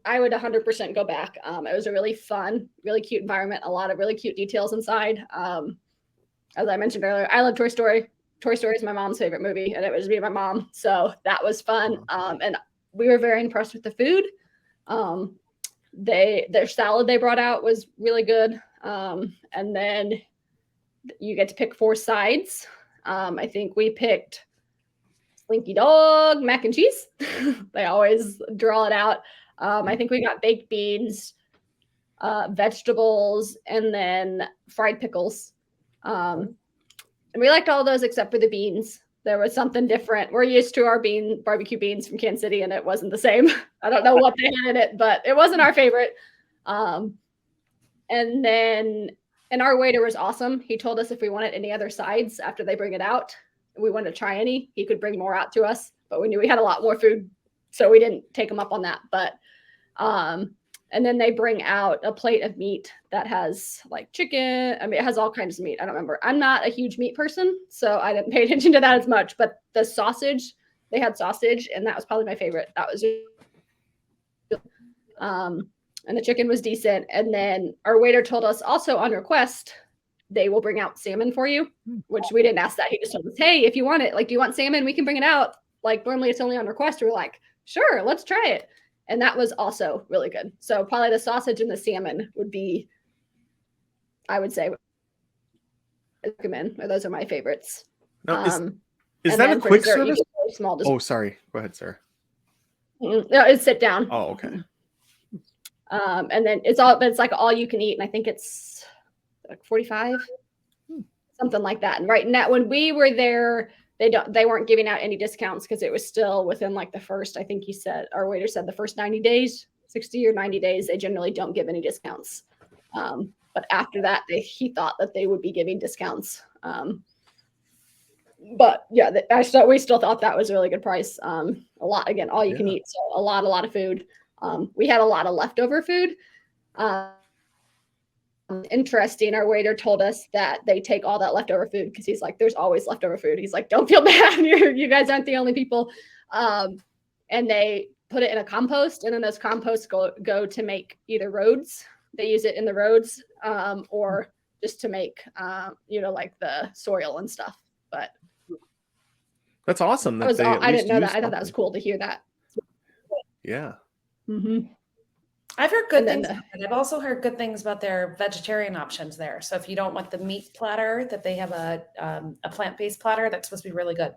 I would 100% go back. It was a really fun, really cute environment, a lot of really cute details inside. As I mentioned earlier, I love Toy Story. Toy Story is my mom's favorite movie, and it was me and my mom. So that was fun. And we were very impressed with the food. Their salad they brought out was really good. And then you get to pick 4 sides. I think we picked Slinky Dog, mac and cheese. They always draw it out. I think we got baked beans, vegetables, and then fried pickles. And we liked all those except for the beans. There was something different. We're used to our barbecue beans from Kansas City, and it wasn't the same. I don't know what they had in it, but it wasn't our favorite. And our waiter was awesome. He told us if we wanted any other sides after they bring it out, we wanted to try any, he could bring more out to us. But we knew we had a lot more food, so we didn't take him up on that. But and then they bring out a plate of meat that has like chicken. I mean, it has all kinds of meat. I don't remember. I'm not a huge meat person, so I didn't pay attention to that as much. But the sausage, they had sausage, and that was probably my favorite. That was, and the chicken was decent. And then our waiter told us also on request, they will bring out salmon for you, which we didn't ask that. He just told us, hey, if you want it, like, do you want salmon? We can bring it out. Like normally it's only on request. We're like, sure, let's try it. And that was also really good. So probably the sausage and the salmon would be, I would say, recommend, or those are my favorites. Now, is And that then a for quick dessert, you service? get really small dessert. Oh, sorry. Go ahead, Sarah. No, it's sit down. Oh, okay. And then it's like all you can eat, and I think it's like 45, something like that. And right now, when we were there, they weren't giving out any discounts because it was still within like the first, I think our waiter said the first 90 days, 60 or 90 days, they generally don't give any discounts. But after that, he thought that they would be giving discounts. But yeah, we still thought that was a really good price. A lot, again, all you can eat, so a lot of food. We had a lot of leftover food. Interesting. Our waiter told us that they take all that leftover food because he's like, there's always leftover food. He's like, don't feel bad. You guys aren't the only people. And they put it in a compost, and then those composts go to make either roads. They use it in the roads, or just to make, like the soil and stuff. But That's awesome. I didn't know that. I thought that was cool to hear that. Yeah. Mm-hmm. I've heard good And then things. I've also heard good things about their vegetarian options there. So if you don't want the meat platter, that they have a plant-based platter that's supposed to be really good.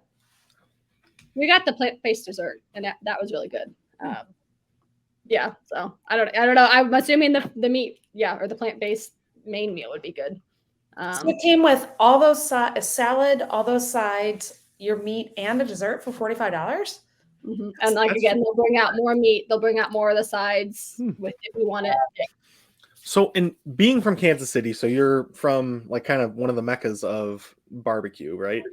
We got the plant-based dessert, and that was really good. Yeah, so I don't know. I'm assuming the meat, or the plant-based main meal would be good. So it came with all those a salad, all those sides, your meat, and a dessert for $45. Mm-hmm. And like again, they'll bring out more meat. They'll bring out more of the sides if we want it. So, in being from Kansas City, so you're from like kind of one of the meccas of barbecue, right?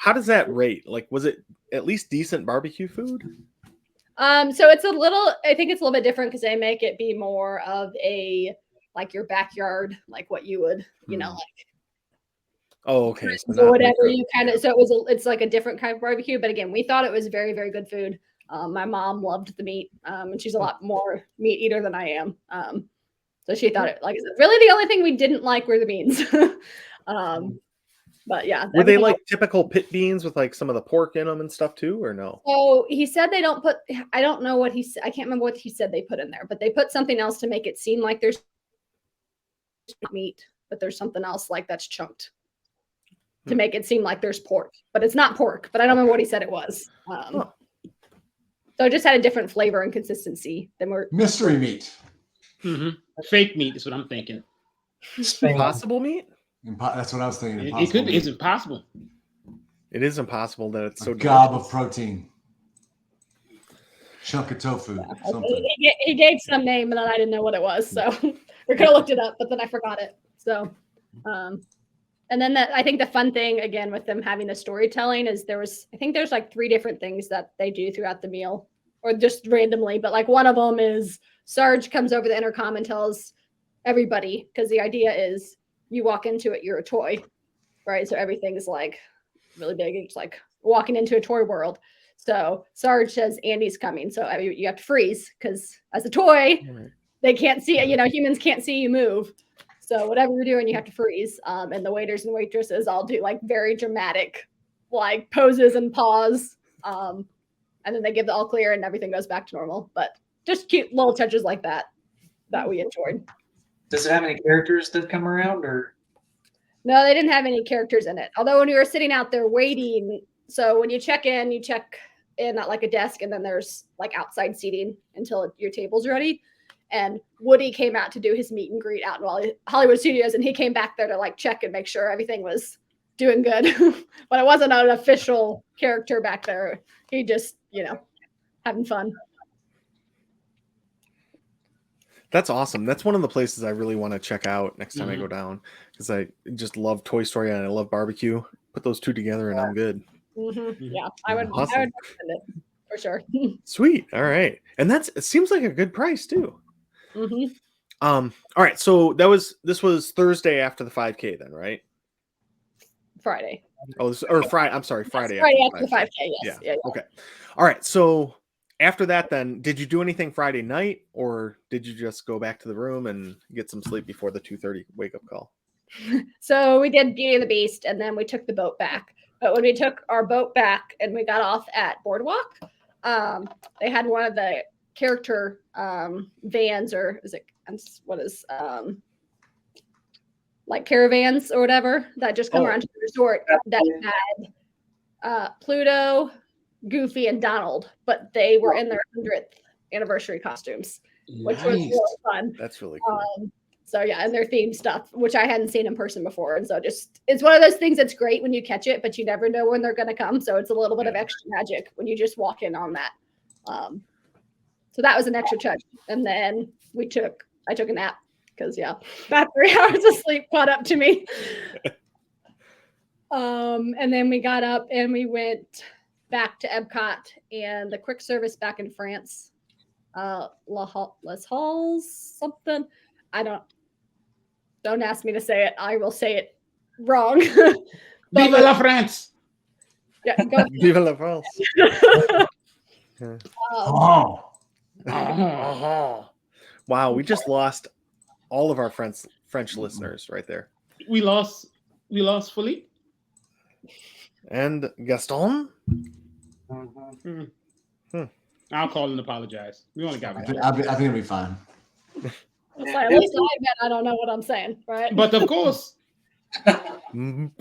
How does that rate? Like, was it at least decent barbecue food? So I think it's a little bit different because they make it be more of a like your backyard, like what you would, like. Oh, okay. So whatever you kind of, it's like a different kind of barbecue. But again, we thought it was very, very good food. My mom loved the meat, and she's a lot more meat eater than I am. So she thought it really the only thing we didn't like were the beans. But yeah, were they like typical pit beans with like some of the pork in them and stuff too, or no? So he said they don't put. I don't know what he said. I can't remember what he said they put in there, but they put something else to make it seem like there's meat, but there's something else like that's chunked to make it seem like there's pork, but it's not pork. But I don't remember what he said it was. So it just had a different flavor and consistency than mystery meat. Mm-hmm. Fake meat is what I'm thinking. Impossible meat? That's what I was thinking. It could be. It's impossible. It is impossible that it's so gob of protein. Chunk of tofu. He gave some name, and then I didn't know what it was. So we could have looked it up, but then I forgot it. So, and then I think the fun thing again with them having the storytelling is there's like 3 different things that they do throughout the meal, or just randomly. But like one of them is Sarge comes over the intercom and tells everybody, because the idea is you walk into it, you're a toy, right? So everything's like really big. It's like walking into a toy world. So Sarge says Andy's coming. So you have to freeze because as a toy, they can't see it. Humans can't see you move. So whatever you're doing, you have to freeze. And the waiters and waitresses all do like very dramatic like poses and pause. And then they give the all clear and everything goes back to normal. But just cute little touches like that we enjoyed. Does it have any characters that come around, or? No, they didn't have any characters in it. Although when we were sitting out there waiting, so when you check in at like a desk, and then there's like outside seating until your table's ready. And Woody came out to do his meet and greet out in Hollywood Studios, and he came back there to like check and make sure everything was doing good. But it wasn't an official character back there. He just, having fun. That's awesome. That's one of the places I really want to check out next time I go down, because I just love Toy Story and I love barbecue. Put those 2 together and I'm good. Mm-hmm. Yeah, I would Awesome. recommend it for sure. Sweet. All right. And it seems like a good price too. Mm-hmm. All right. So this was Thursday after the 5K then, right? Friday. Oh, Friday. I'm sorry. Friday after the 5K. Yes. Yeah. Okay. All right. So after that, then, did you do anything Friday night, or did you just go back to the room and get some sleep before the 2:30 wake up call? So we did Beauty and the Beast, and then we took the boat back. But when we took our boat back and we got off at Boardwalk, they had one of the character vans, or like caravans or whatever that just come around to the resort that had Pluto, Goofy, and Donald, but they were in their 100th anniversary costumes, which was Nice. really fun. That's really cool. So yeah, and their theme stuff, which I hadn't seen in person before, and so just it's one of those things that's great when you catch it, but you never know when they're going to come. So it's a little bit of Yeah. extra magic when you just walk in on that. So that was an extra touch, and then I took a nap because about 3 hours of sleep caught up to me. And then we got up and we went back to Epcot and the quick service back in France. Les Halles something. I don't ask me to say it. I will say it wrong. Viva la France! Yeah, go. Vive la France. Oh, Wow, we just lost all of our French listeners right there. We lost Philippe. And Gaston? I'll call and apologize. We only got I one. think it'll be fine. It's like, at least I admit I don't know what I'm saying, right? But of course, Mhm.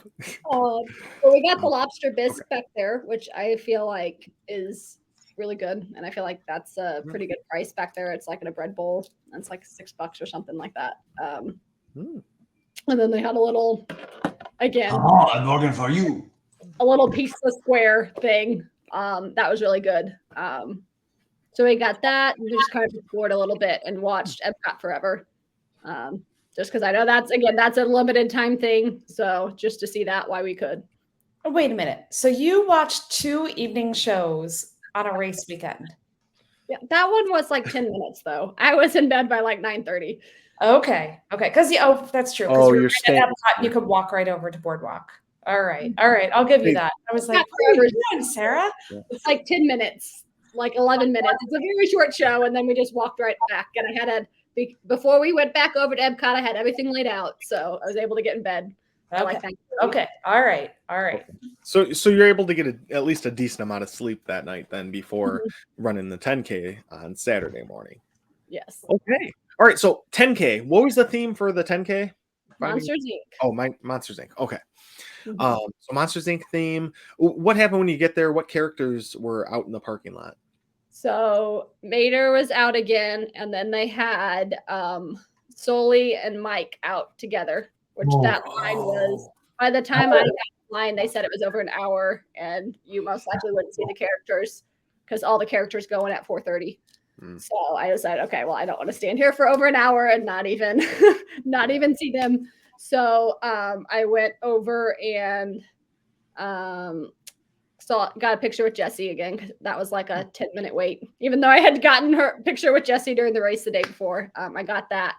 So we got the lobster bisque back there, which I feel like is really good, and I feel like that's a pretty good price back there. It's like in a bread bowl, and it's like $6 or something like that. Mm. And then they had a little, again, Oh, I'm working for you. a little pizza square thing. That was really good. So we got that, and we just kind of explored a little bit and watched Epcot Forever. Just because I know that's a limited time thing. So just to see that, why we could. Oh, wait a minute. So you watched 2 evening shows on a race weekend? Yeah, that one was like 10 minutes though. I was in bed by like 9:30. Okay. Because that's true. 'Cause Oh, you were you're right at staying- Epcot, you could walk right over to Boardwalk. All right. I'll give you that. I was like, what are you doing, Sarah? It's like 10 minutes, like 11 minutes. It's a very short show, and then we just walked right back. And I had before we went back over to Epcot, I had everything laid out, so I was able to get in bed. by, like, Okay. 9:30. Okay. All right. So you're able to get at least a decent amount of sleep that night then before running the 10K on Saturday morning. Yes. Okay. All right. So 10K. What was the theme for the 10K? Monsters Inc. Oh, Monsters Inc. Okay. Mhm. So Monsters Inc. theme. What happened when you get there? What characters were out in the parking lot? So Mater was out again, and then they had Sully and Mike out together, which that line was, by the time I got the line, they said it was over an hour, and you most likely wouldn't see the characters because all the characters go in at 4:30. So I decided, okay, well, I don't want to stand here for over an hour and not even see them. So I went over and got a picture with Jessie again, 'cause that was like a 10-minute wait. Even though I had gotten her picture with Jessie during the race the day before, I got that.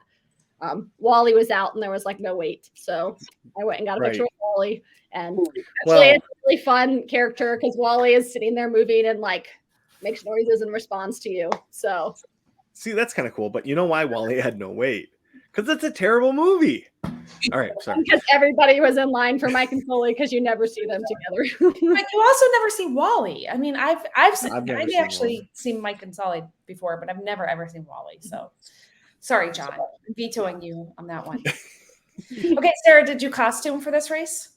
Wally was out and there was like no wait. So I went and got a picture with Wally. And actually it's a really fun character because Wally is sitting there moving and like makes noises in response to you. So see, that's kind of cool. But you know why Wally had no wait? Because it's a terrible movie. All right, sorry. Because everybody was in line for Mike and Sully because you never see them together. But you also never see Wally. I mean, I've never seen actually seen Mike and Sully before, but I've never ever seen Wally. So sorry, John, I'm vetoing you on that one. Okay, Sarah, did you costume for this race?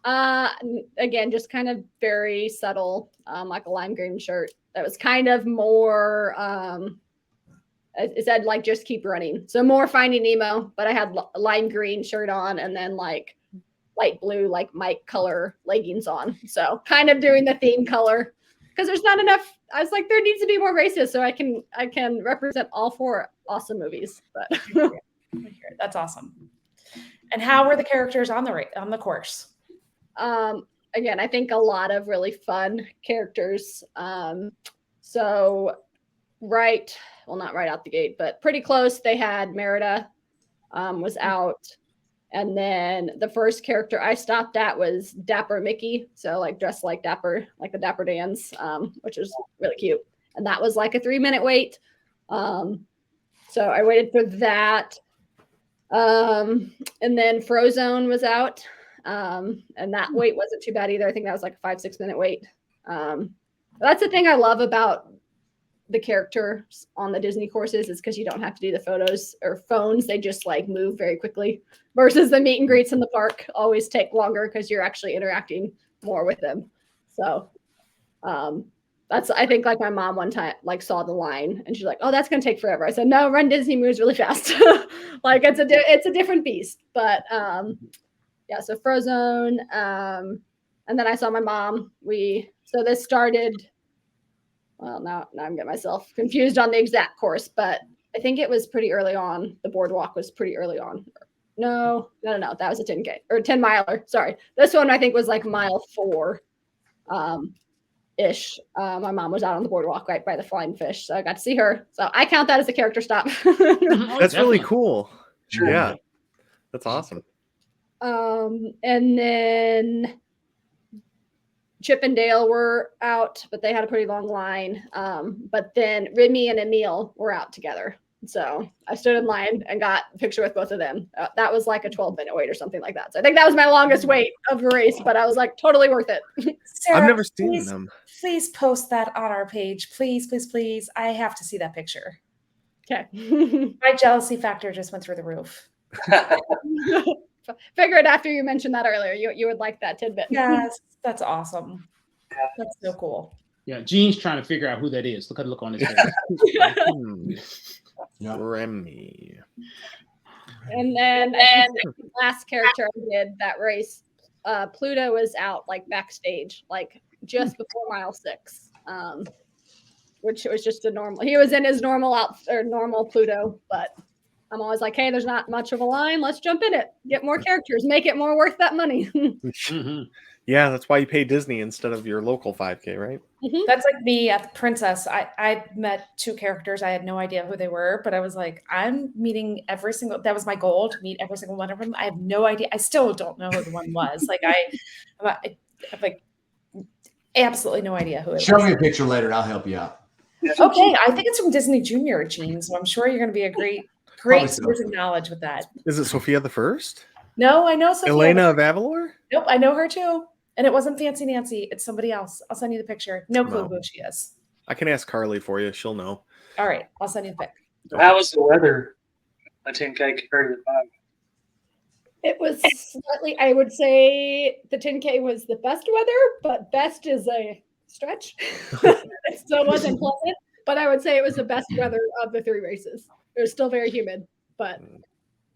Again, just kind of very subtle, like a lime green shirt. That was kind of more. It said like just keep running, so more Finding Nemo. But I had a lime green shirt on, and then like light blue, like Mike color leggings on. So kind of doing the theme color because there's not enough. I was like, there needs to be more races so I can represent all 4 awesome movies. But That's awesome. And how were the characters on the course? again, I think a lot of really fun characters. So not right out the gate, but pretty close. They had Merida was out. And then the first character I stopped at was Dapper Mickey. So like dressed like Dapper, like the Dapper Dans, which was really cute. And that was like a 3-minute wait. So I waited for that. And then Frozone was out. And that wait wasn't too bad either. I think that was like a 5-6 minute wait. That's the thing I love about the characters on the Disney courses is because you don't have to do the photos or phones. They just like move very quickly versus the meet and greets in the park always take longer because you're actually interacting more with them. So that's, I think, like my mom one time like saw the line and she's like, "Oh, that's gonna take forever." I said, "No, Run Disney moves really fast." Like it's a different beast. But yeah, so Frozone, and then I saw my mom. So this started. Well, now I'm getting myself confused on the exact course, but I think it was pretty early on. The boardwalk was pretty early on. No, that was a 10K or 10 miler. Sorry, this one I think was like mile 4. Ish. My mom was out on the boardwalk right by the flying fish, so I got to see her. So I count that as a character stop. Oh, That's really definitely. cool. Sure. Yeah, that's awesome. And then Chip and Dale were out, but they had a pretty long line. But then Remy and Emil were out together. So I stood in line and got a picture with both of them. That was like a 12-minute wait or something like that. So I think that was my longest wait of the race, but I was like totally worth it. Sarah, I've never seen please, them. Please post that on our page. Please, please, please. I have to see that picture. Okay. My jealousy factor just went through the roof. Figured after you mentioned that earlier, you would like that tidbit. Yes, that's awesome. That's so cool. Yeah, Gene's trying to figure out who that is. Look at the look on his face. Yep. Remy. And then the last character I did that race, Pluto was out like backstage, like just before mile 6, which was just a normal. He was in his normal normal Pluto, but I'm always like, hey, there's not much of a line. Let's jump in it. Get more characters. Make it more worth that money. Mhm. Yeah, that's why you pay Disney instead of your local 5K, right? That's like me at the Princess. I met 2 characters. I had no idea who they were, but I was like, I'm meeting every single. That was my goal, to meet every single one of them. I have no idea. I still don't know who the one was. Like I'm like absolutely no idea who it Show was. me a picture later. I'll help you out. Okay, I think it's from Disney Junior, Gene. So I'm sure you're going to be a great Probably so. source of knowledge with that. Is it Sophia the First? No, I know Sophia. Elena of Avalor? Nope, I know her too. And it wasn't Fancy Nancy. It's somebody else. I'll send you the picture. No clue No. who she is. I can ask Carly for you. She'll know. All right, I'll send you the pic. How was the weather? A 10K compared to the 5. It was slightly, I would say the 10K was the best weather, but best is a stretch. It still wasn't pleasant, but I would say it was the best weather of the 3 races. It was still very humid, but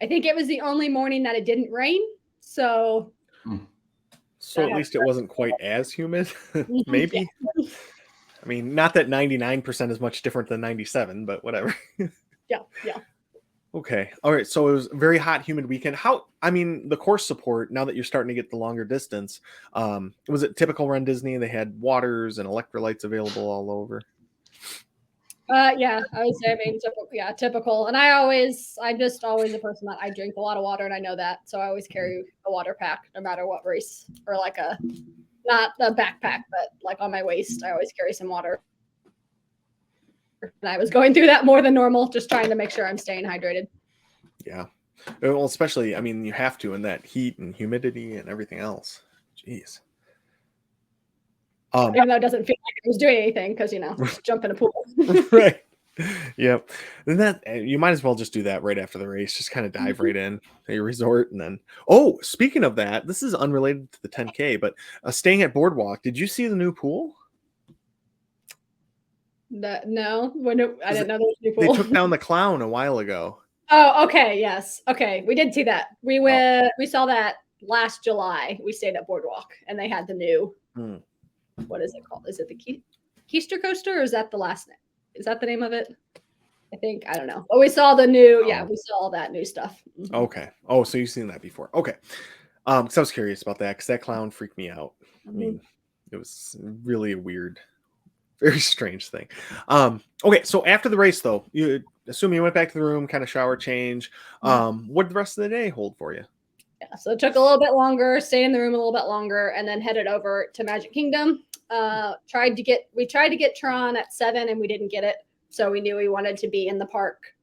I think it was the only morning that it didn't rain. So at least it wasn't quite as humid, maybe. I mean, not that 99% is much different than 97, but whatever. Yeah. Okay. All right. So it was a very hot, humid weekend. The course support, now that you're starting to get the longer distance, was it typical Run Disney? They had waters and electrolytes available all over. Yeah, I would say, typical. And I'm just always a person that I drink a lot of water, and I know that. So I always carry a water pack no matter what race, or like not a backpack, but like on my waist, I always carry some water. And I was going through that more than normal, just trying to make sure I'm staying hydrated. Yeah. Well, especially, you have to in that heat and humidity and everything else. Jeez. Even though it doesn't feel like I was doing anything because, just jump in a pool. Right. Yep. And that you might as well just do that right after the race. Just kind of dive right in at your resort. And then, speaking of that, this is unrelated to the 10K, but staying at Boardwalk, did you see the new pool? No, I didn't know there was a new pool. They took down the clown a while ago. Oh, okay. Yes. Okay. We did see that. We saw that last July. We stayed at Boardwalk and they had the new, what is it called? Is it the Keister Coaster, or is that the last name? Is that the name of it? I don't know. But we saw the new, we saw all that new stuff. Mm-hmm. Okay. Oh, so you've seen that before. Okay. Because I was curious about that, because that clown freaked me out. I mean, it was really a weird, very strange thing. Okay, so after the race, though, you assume you went back to the room, kind of shower, change. What did the rest of the day hold for you? Yeah, so it took a little bit longer, stayed in the room a little bit longer, and then headed over to Magic Kingdom. We tried to get Tron at 7, and we didn't get it. So we knew we wanted to be in the park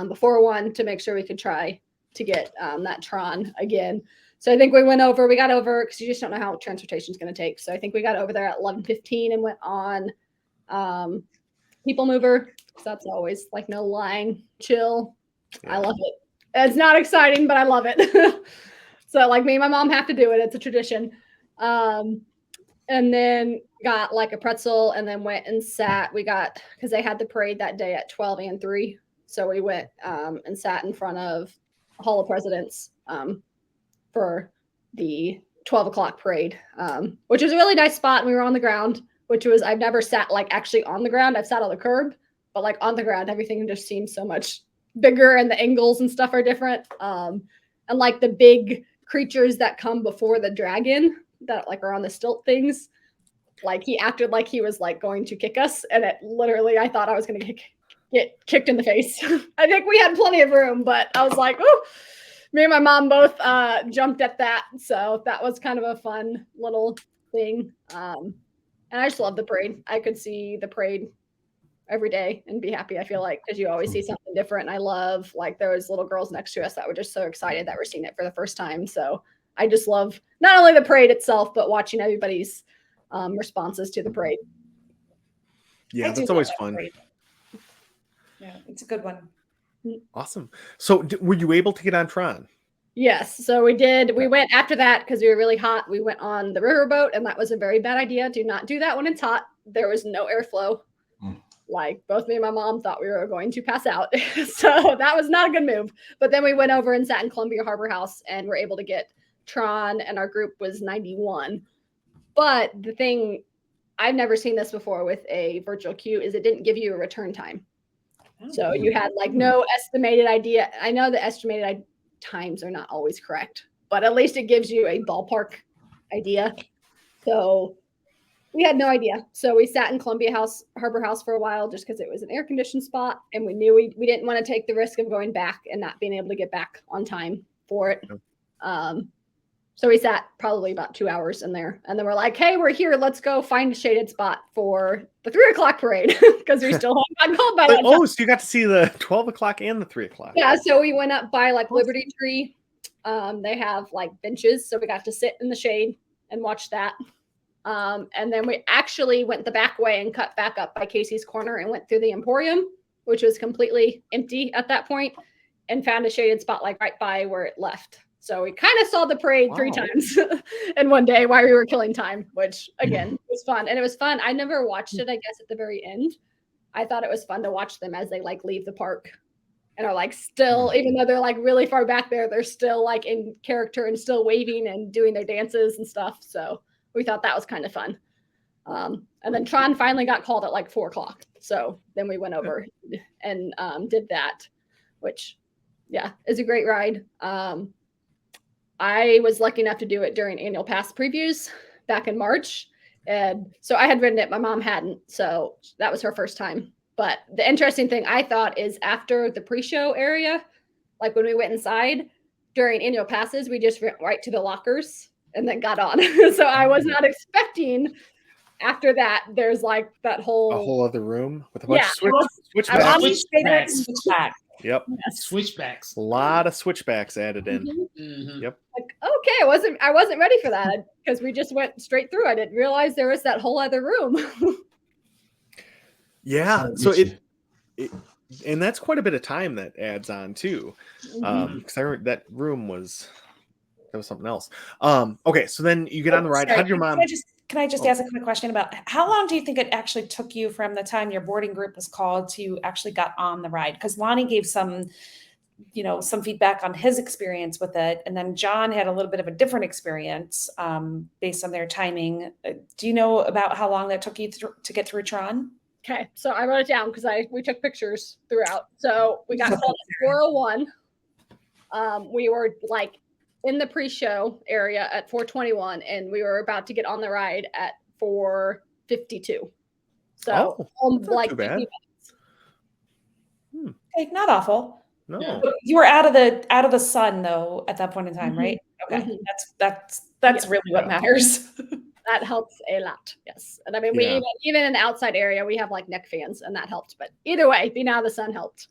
before 1 to make sure we could try to get that Tron again. So I think we got over, because you just don't know how transportation is going to take. So I think we got over there at 11:15 and went on People Mover. So that's always like no lying, chill. Yeah. I love it. It's not exciting, but I love it. So like me and my mom have to do it. It's a tradition. and then got like a pretzel and then went and sat. We got, because they had the parade that day at 12 and 3. So we went and sat in front of Hall of Presidents for the 12 o'clock parade, which was a really nice spot. And we were on the ground, which was, I've never sat like actually on the ground. I've sat on the curb, but like on the ground, everything just seems so much bigger and the angles and stuff are different. And like the big creatures that come before the dragon that like are on the stilt things, like he acted like he was like going to kick us, and it literally, I thought I was going to get kicked in the face. I think we had plenty of room, but I was like, oh, me and my mom both jumped at that. So that was kind of a fun little thing. And I just love the parade. I could see the parade every day and be happy, I feel like, because you always see something different. And I love, like, there was little girls next to us that were just so excited that we're seeing it for the first time. So I just love not only the parade itself, but watching everybody's responses to the parade. Yeah, I do that's love always that fun. parade. Yeah, it's a good one. Awesome. So were you able to get on Tron? Yes. So we did. We went after that because we were really hot. We went on the riverboat, and that was a very bad idea. Do not do that when it's hot. There was no airflow. Like, both me and my mom thought we were going to pass out. So that was not a good move. But then we went over and sat in Columbia Harbor House and were able to get Tron, and our group was 91. But the thing, I've never seen this before with a virtual queue, is it didn't give you a return time. So you had like no estimated idea. I know the estimated times are not always correct, but at least it gives you a ballpark idea. So we had no idea. So we sat in Columbia Harbor House for a while just because it was an air conditioned spot, and we knew we didn't want to take the risk of going back and not being able to get back on time for it. So we sat probably about 2 hours in there, and then we're like, hey, we're here. Let's go find a shaded spot for the 3 o'clock parade because we still haven't called by that time. Oh, so you got to see the 12 o'clock and the 3 o'clock. Yeah, so we went up by like Liberty Tree. They have like benches, so we got to sit in the shade and watch that. And then we actually went the back way and cut back up by Casey's Corner and went through the Emporium, which was completely empty at that point, and found a shaded spot like right by where it left. So we kind of saw the parade 3 times in one day while we were killing time, which again was fun. And it was fun. I never watched it, I guess, at the very end. I thought it was fun to watch them as they like leave the park and are like still, even though they're like really far back there, they're still like in character and still waving and doing their dances and stuff. So we thought that was kind of fun. And then Tron finally got called at like 4 o'clock. So then we went over and did that, which, yeah, is a great ride. I was lucky enough to do it during annual pass previews back in March. And so I had ridden it. My mom hadn't. So that was her first time. But the interesting thing I thought is after the pre-show area, like when we went inside during annual passes, we just went right to the lockers and then got on. So I was not expecting after that, there's like that A whole other room with a bunch of switchbacks. Mommy's favorite switchback. Yep. Yes. Switchbacks. A lot of switchbacks added in. Mhm. Yep. Like, okay, I wasn't ready for that because we just went straight through. I didn't realize there was that whole other room. Yeah. So it and that's quite a bit of time that adds on too. Because I remember that room was something else. Okay, so then you get on the ride. Sorry, How'd your mom? Can I just ask a quick question about how long do you think it actually took you from the time your boarding group was called to you actually got on the ride? Because Lonnie gave some feedback on his experience with it, and then John had a little bit of a different experience based on their timing. Do you know about how long that took you to get through Tron? Okay, so I wrote it down because we took pictures throughout. So we got called at 4:01. We were like in the pre-show area at 4:21, and we were about to get on the ride at 4:52. So that's not like too bad. 50 minutes. Okay, not awful. No. Yeah. You were out of the sun though at that point in time, right? Okay, Mhm. that's really what matters. That helps a lot. Yes, and I mean, we even in the outside area, we have like neck fans, and that helped. But either way, being out of the sun helped.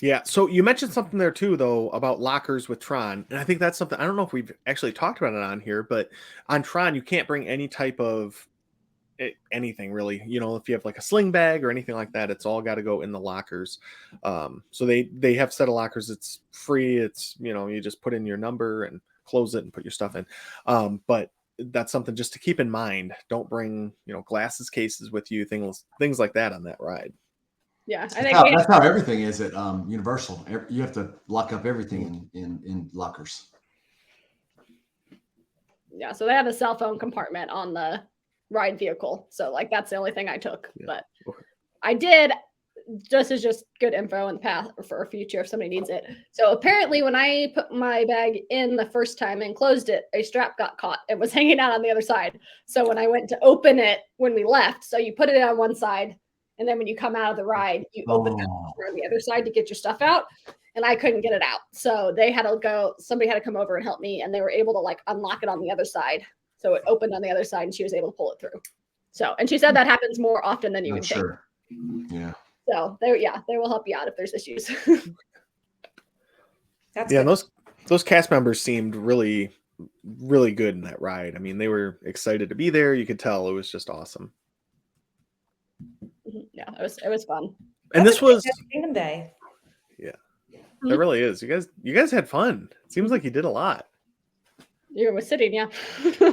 Yeah. So you mentioned something there too, though, about lockers with Tron, and I think that's something I don't know if we've actually talked about it on here, but on Tron, you can't bring any type of anything really. You know, if you have like a sling bag or anything like that, it's all got to go in the lockers. So they have set of lockers. It's free. It's, you know, you just put in your number and close it and put your stuff in. But that's something just to keep in mind. Don't bring, glasses cases with you, things like that on that ride. Yeah, I That's think how, we that's how everything is at Universal. You have to lock up everything in lockers. yeah, so they have a cell phone compartment on the ride vehicle. So like that's the only thing I took. Yeah. But Okay. I did just good info in the past for a future if somebody needs it. So apparently when I put my bag in the first time and closed it, a strap got caught. It was hanging out on the other side. So when I went to open it when we left, so you put it on one side, and then when you come out of the ride, you open it on the other side to get your stuff out. And I couldn't get it out. So they had to go, somebody had to come over and help me, and they were able to like unlock it on the other side. So it opened on the other side and she was able to pull it through. So, and she said that happens more often than you would think. Sure. Yeah. So they will help you out if there's issues. That's Yeah, good. and those cast members seemed really, really good in that ride. I mean, they were excited to be there. You could tell it was just awesome. Yeah, it was fun. And That's this was Kingdom Day. it really is. You guys had fun. It seems like you did a lot. You were sitting, yeah.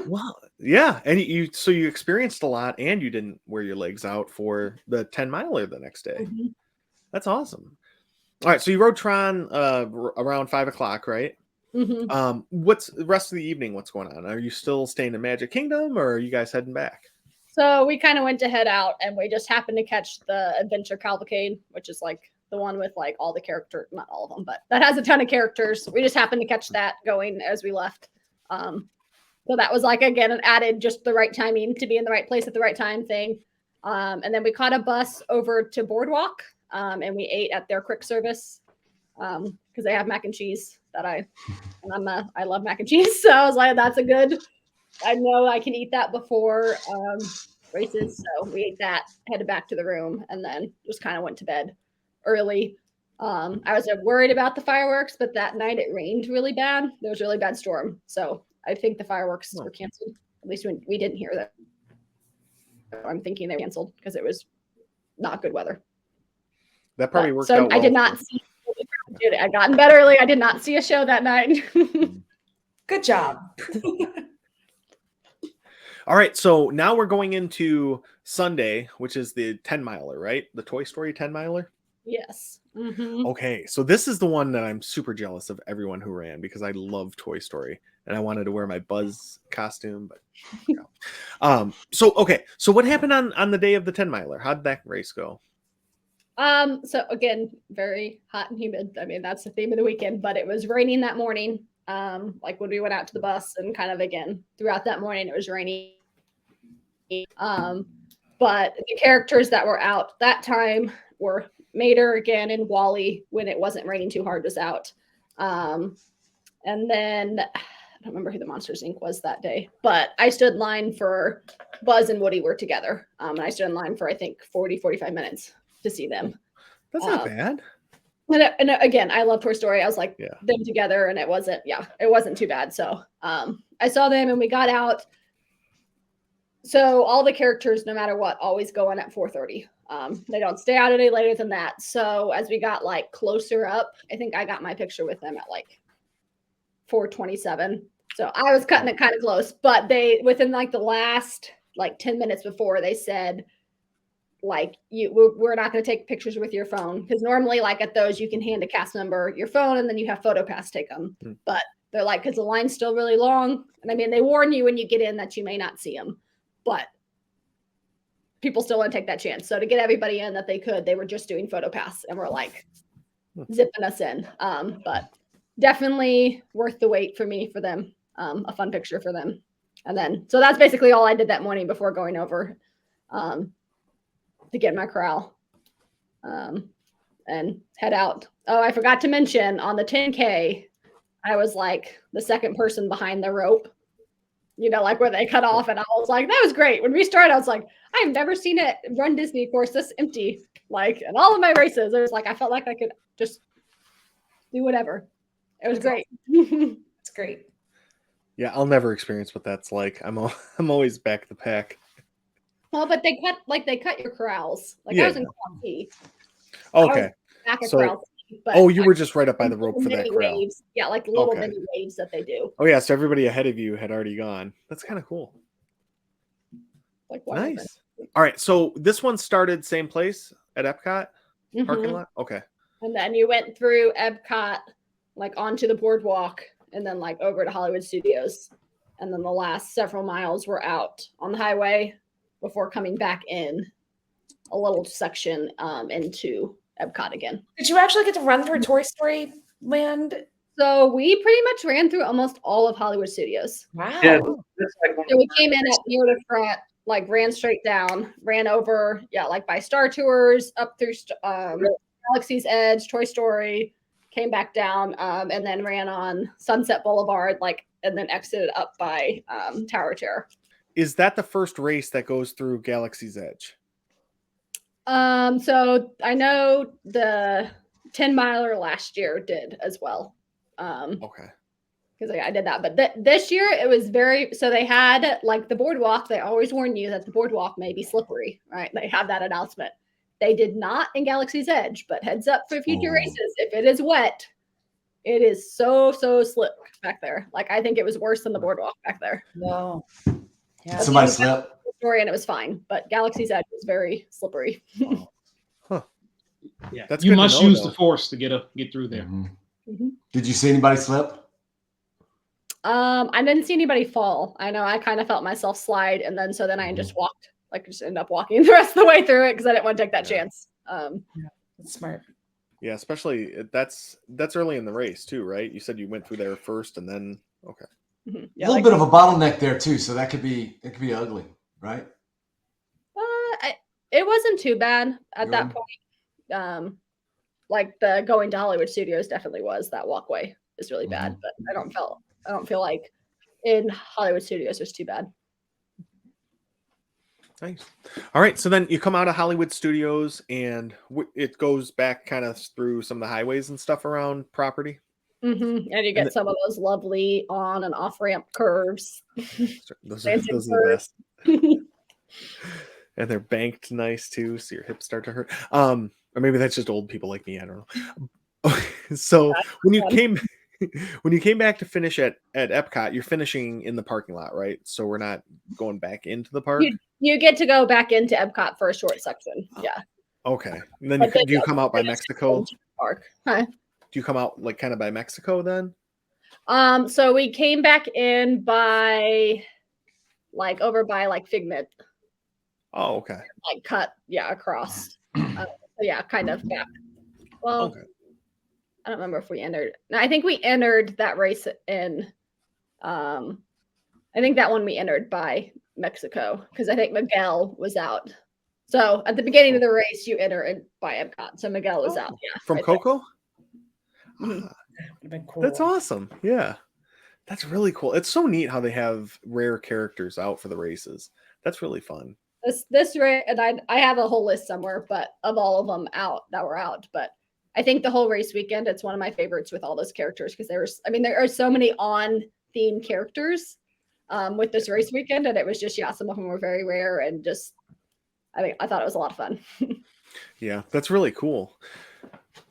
Well, yeah, and so you experienced a lot, and you didn't wear your legs out for the 10 miler the next day. Mhm. That's awesome. All right, so you rode Tron around 5:00, right? Mhm. What's the rest of the evening? What's going on? Are you still staying in Magic Kingdom, or are you guys heading back? So we kind of went to head out, and we just happened to catch the Adventure Cavalcade, which is like the one with like all the characters, not all of them, but that has a ton of characters. We just happened to catch that going as we left. So that was like, again, an added just the right timing to be in the right place at the right time thing. And then we caught a bus over to Boardwalk, and we ate at their quick service because they have mac and cheese I love mac and cheese. So I was like, that's a good, I know I can eat that before races. So we ate that, headed back to the room, and then just kind of went to bed early. I was worried about the fireworks, but that night it rained really bad. There was a really bad storm. So I think the fireworks were canceled. At least we didn't hear that. I'm thinking they were canceled because it was not good weather. That probably worked so out. I did not see. I got in bed early. I did not see a show that night. Good job. All right, so now we're going into Sunday, which is the 10 miler, right? The Toy Story 10 miler. Yes. Mm-hmm. Okay, so this is the one that I'm super jealous of everyone who ran because I love Toy Story and I wanted to wear my Buzz costume, but so what happened on the day of the 10 miler? How did that race go? So again, very hot and humid. I mean, that's the theme of the weekend, but it was raining that morning. Like when we went out to the bus, and kind of again throughout that morning, it was raining. But the characters that were out that time were Mater again and Wally when it wasn't raining too hard was out. And then I don't remember who the Monsters Inc. was that day, but I stood in line for Buzz and Woody were together. And I stood in line for I think 45 minutes to see them. That's not bad. And again, I love Toy Story. I was like Yeah. them together, and it wasn't too bad. So I saw them, and we got out. So all the characters, no matter what, always go in at 4:30. They don't stay out any later than that. So as we got like closer up, I think I got my picture with them at like 4:27. So I was cutting it kind of close, but they within like the last like 10 minutes before they said, like we're not going to take pictures with your phone because normally like at those you can hand a cast member your phone and then you have PhotoPass take them. But they're like, because the line's still really long, and I mean they warn you when you get in that you may not see them, but people still want to take that chance. So to get everybody in that they could, they were just doing PhotoPass and were like zipping us in. But definitely worth the wait for me for them. A fun picture for them, and then so that's basically all I did that morning before going over. To get my corral and head out. Oh, I forgot to mention on the 10K, I was like the second person behind the rope, like where they cut off. And I was like, that was great. When we started, I was like, I've never seen it run Disney course this empty. Like in all of my races, it was like, I felt like I could just do whatever. It was great. It's great. Yeah, I'll never experience what that's like. I'm always back the pack. Well, but they cut your corrals. Like Yeah. I was in corral C. Okay. Back of So- corral C. But Oh, you were just right up by the rope little for that mini corral. waves. Yeah, like little Okay. mini waves that they do. Oh yeah, so everybody ahead of you had already gone. That's kind of cool. Like wide open. Nice. All right, so this one started same place at Epcot parking Mhm. lot. Okay. And then you went through Epcot, like onto the boardwalk, and then like over to Hollywood Studios. And then the last several miles were out on the highway before coming back in a little section into Epcot again. Did you actually get to run through Toy Story Land? So we pretty much ran through almost all of Hollywood Studios. Wow. Yeah, it's like one So we came in at near the front, like ran straight down, ran over, like by Star Tours, up through Galaxy's Edge, Toy Story, came back down, and then ran on Sunset Boulevard, and then exited up by Tower of Terror. Is that the first race that goes through Galaxy's Edge? So I know the 10 miler last year did as well. Okay. Because I did that, but this year it was so they had like the boardwalk. They always warn you that the boardwalk may be slippery, right? They have that announcement. They did not in Galaxy's Edge, but heads up for future races. If it is wet, it is so slick back there. Like I think it was worse than the boardwalk back there. No. Yeah. Somebody slip. Story and it was fine, but Galaxy's Edge was very slippery. Yeah, That's you good to must know, use though. the force to get through there. Mhm. Mhm. Did you see anybody slip? I didn't see anybody fall. I know I kind of felt myself slide, and then I just walked, just ended up walking the rest of the way through it because I didn't want to take that Yeah. chance. That's smart. Yeah, especially that's early in the race too, right? You said you went through there first and then okay. Mhm. A little bit of a bottleneck there too, so that could be ugly, right? It wasn't too bad at that Good. point. Like the going to Hollywood Studios definitely was. That walkway is really bad, but I don't feel like in Hollywood Studios was too bad. Nice. All right, so then you come out of Hollywood Studios and it goes back kind of through some of the highways and stuff around property. And you get some of those lovely on and off ramp curves. Those Fancy are the best. And they're banked nice too, so your hips start to hurt. Or maybe that's just old people like me. I don't know. So when you came back to finish at Epcot, you're finishing in the parking lot, right? So we're not going back into the park. You get to go back into Epcot for a short section. Yeah. Okay. And then But do you come out by finish Mexico? into the park. Huh? Do you come out like kind of by Mexico then? So we came back in by over by Figment, Oh, okay. cut across. Kind of back. Well, Okay. I don't remember if we entered. No, I think we entered that race in. I think that one we entered by Mexico because I think Miguel was out. So at the beginning of the race, you enter in by Epcot. So Miguel was out. Yeah. From right there. Coco? Mhm. Would've been cool. That's awesome. Yeah. That's really cool. It's so neat how they have rare characters out for the races. That's really fun. This race, and I have a whole list somewhere, but of all of them that were out. But I think the whole race weekend, it's one of my favorites with all those characters because there are so many on theme characters with this race weekend, and it was just some of them were very rare and just I thought it was a lot of fun. Yeah, that's really cool.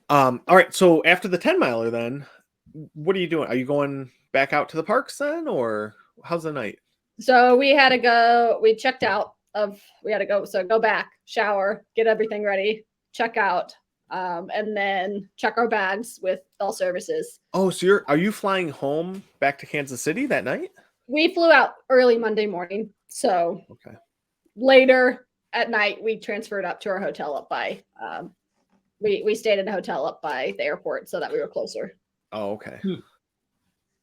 All right, so after the 10 miler then, what are you doing? Are you going back out to the parks then, or how's the night? So we had to go, we checked out we had to go back, shower, get everything ready, check out, and then check our bags with Bell Services. Oh, so are you flying home back to Kansas City that night? We flew out early Monday morning. So Okay. later at night, we transferred up to our hotel up by, we stayed in a hotel up by the airport so that we were closer. Oh, okay.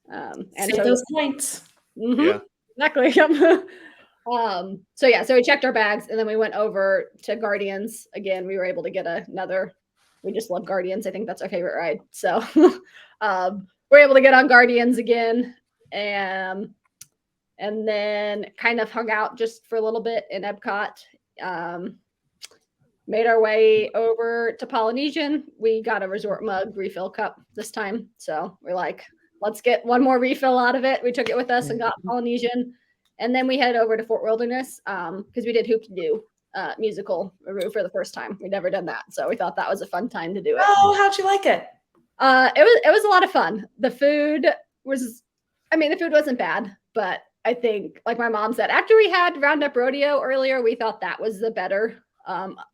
And Save so those points. Mhm, Yeah. exactly. So we checked our bags and then we went over to Guardians again. We were able to get we just love Guardians. I think that's our favorite ride. So we're able to get on Guardians again and then kind of hung out just for a little bit in Epcot. Made our way over to Polynesian. We got a resort mug refill cup this time. So we're like, let's get one more refill out of it. We took it with us and got Polynesian. And then we headed over to Fort Wilderness because we did Hoop-Doo musical for the first time. We'd never done that, so we thought that was a fun time to do it. Oh, how'd you like it? It was a lot of fun. The food wasn't bad, but I think, like my mom said, after we had Roundup Rodeo earlier, we thought that was the better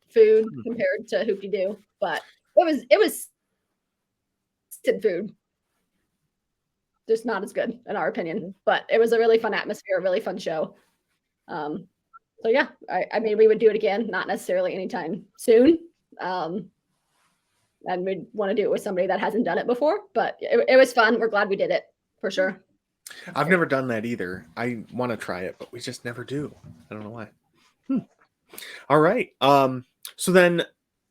food compared to Hoopty Doo. But it was food, just not as good in our opinion. But it was a really fun atmosphere, a really fun show. So yeah, I mean, we would do it again, not necessarily anytime soon. And we'd want to do it with somebody that hasn't done it before, but it was fun. We're glad we did it for sure. I've never done that either. I want to try it, but we just never do. I don't know why. All right. So then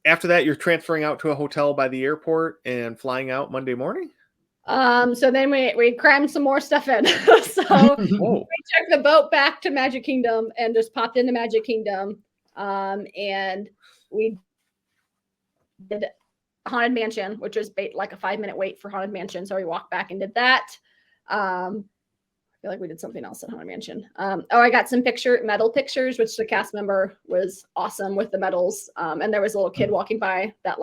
after that, you're transferring out to a hotel by the airport and flying out Monday morning? So then we crammed some more stuff in. So Whoa. we took the boat back to Magic Kingdom and just popped into Magic Kingdom. And we did Haunted Mansion, which was like a 5-minute wait for Haunted Mansion. So we walked back and did that. I feel like we did something else at Haunted Mansion. I got some medal pictures, which the cast member was awesome with the medals. And there was a little kid walking by that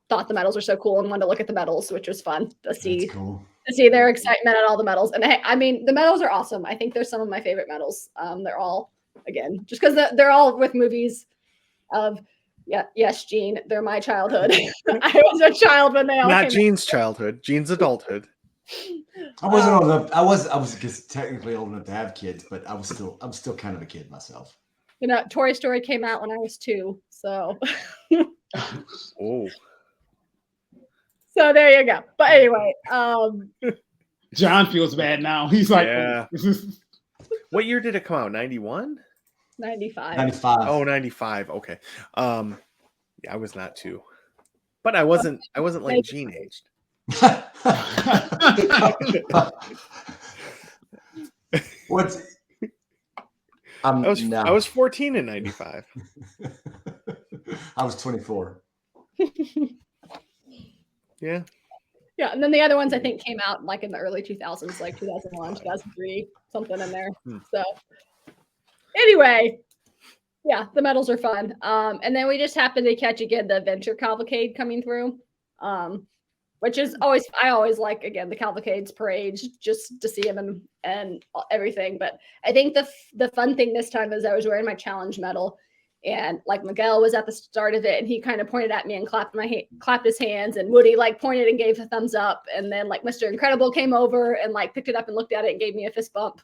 thought the medals were so cool and wanted to look at the medals, which was fun to see. That's cool. To see their excitement at all the medals. And I mean, the medals are awesome. I think they're some of my favorite medals. They're all, again, just because they're all with movies of, yes, Gene, they're my childhood. I was a child when they all Not came Gene's childhood, Gene's adulthood. I wasn't old enough. I was just technically old enough to have kids, but I'm still kind of a kid myself. You know, Toy Story came out when I was 2. So Oh. so there you go. But anyway, John feels bad now. He's like, Yeah. this is What year did it come out? 91? 95. 95. Oh, 95. Okay. Yeah, I was not 2. But I wasn't like Gene aged. What's I was 14 in 95. I was 24. Yeah. Yeah, and then the other ones I think came out like in the early 2000s, like 2001, 2003, something in there. So anyway, yeah, the medals are fun. And then we just happened to catch again the Adventure Cavalcade coming through, which is I always like, again, the cavalcades, parades, just to see them and everything. But I think the fun thing this time is I was wearing my challenge medal. And like Miguel was at the start of it, and he kind of pointed at me and clapped his hands, and Woody like pointed and gave a thumbs up, and then like Mr. Incredible came over and like picked it up and looked at it and gave me a fist bump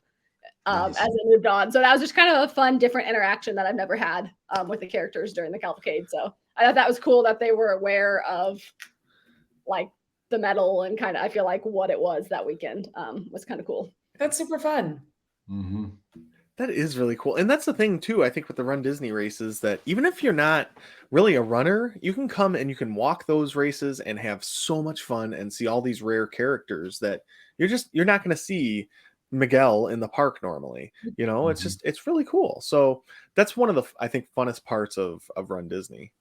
Nice. as I moved on. So that was just kind of a fun, different interaction that I've never had with the characters during the cavalcade. So I thought that was cool that they were aware of like the medal and kind of I feel like what it was that weekend was kind of cool. That's super fun. Mm-hmm. That is really cool. And that's the thing too, I think, with the Run Disney races, that even if you're not really a runner, you can come and you can walk those races and have so much fun and see all these rare characters that you're not going to see Miguel in the park normally. You know, it's really cool. So that's one of the, I think, funnest parts of Run Disney.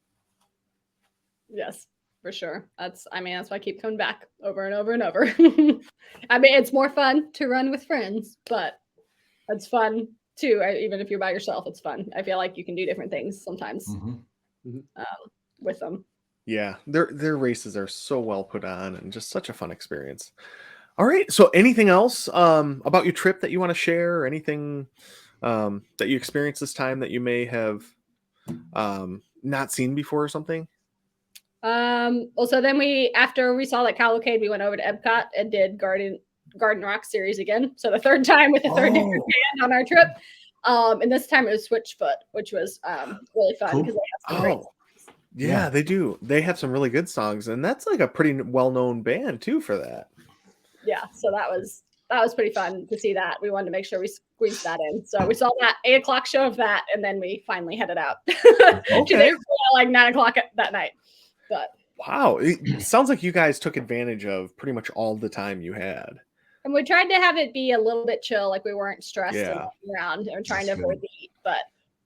Yes, for sure. That's why I keep coming back over and over and over. I mean, it's more fun to run with friends, but it's fun too. Even if you're by yourself, it's fun. I feel like you can do different things sometimes with them. Yeah, their races are so well put on and just such a fun experience. All right, so anything else about your trip that you want to share, or anything that you experienced this time that you may have not seen before or something? Well, so then after we saw that cavalcade, we went over to Epcot and did Garden Rock series again. So the third time with the third different band on our trip. And this time it was Switchfoot, which was really fun because they have some great songs. Yeah, they do. They have some really good songs, and that's like a pretty well-known band too for that. Yeah, so that was pretty fun to see that. We wanted to make sure we squeezed that in. So we saw that 8:00 show of that, and then we finally headed out. Okay. Like 9:00 that night. But wow, it sounds like you guys took advantage of pretty much all the time you had. And we tried to have it be a little bit chill, like we weren't stressed and Yeah. walking around or trying to avoid the heat. But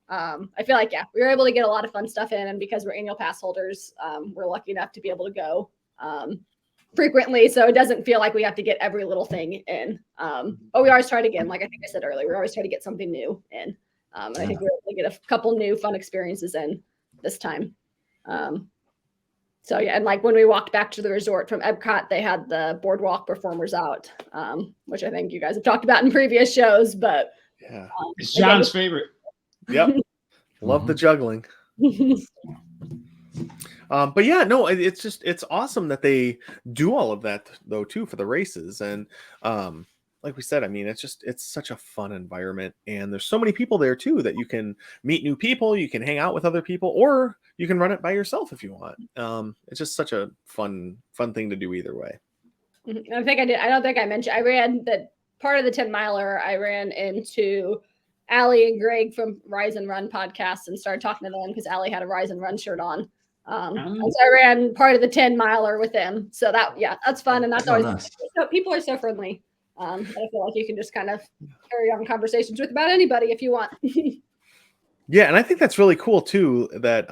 I feel like, we were able to get a lot of fun stuff in. And because we're annual pass holders, we're lucky enough to be able to go frequently. So it doesn't feel like we have to get every little thing in. But we always try to get, like I think I said earlier, we always try to get something new in. And I think we're able to get a couple new fun experiences in this time. So yeah, and like when we walked back to the resort from Epcot, they had the boardwalk performers out, which I think you guys have talked about in previous shows. But Yeah. It's John's favorite. Yep. Love the juggling. But yeah, no, it's awesome that they do all of that though too for the races. And like we said, I mean, it's such a fun environment, and there's so many people there too that you can meet new people, you can hang out with other people, or you can run it by yourself if you want. It's just such a fun thing to do either way. I think I did. I don't think I mentioned I ran the part of the 10 miler. I ran into Allie and Greg from Rise and Run podcast and started talking to them because Allie had a Rise and Run shirt on. And so I ran part of the 10 miler with them. So that's fun. And that's always nice. so people are so friendly. I feel like you can just kind of carry on conversations with about anybody if you want. Yeah, and I think that's really cool too that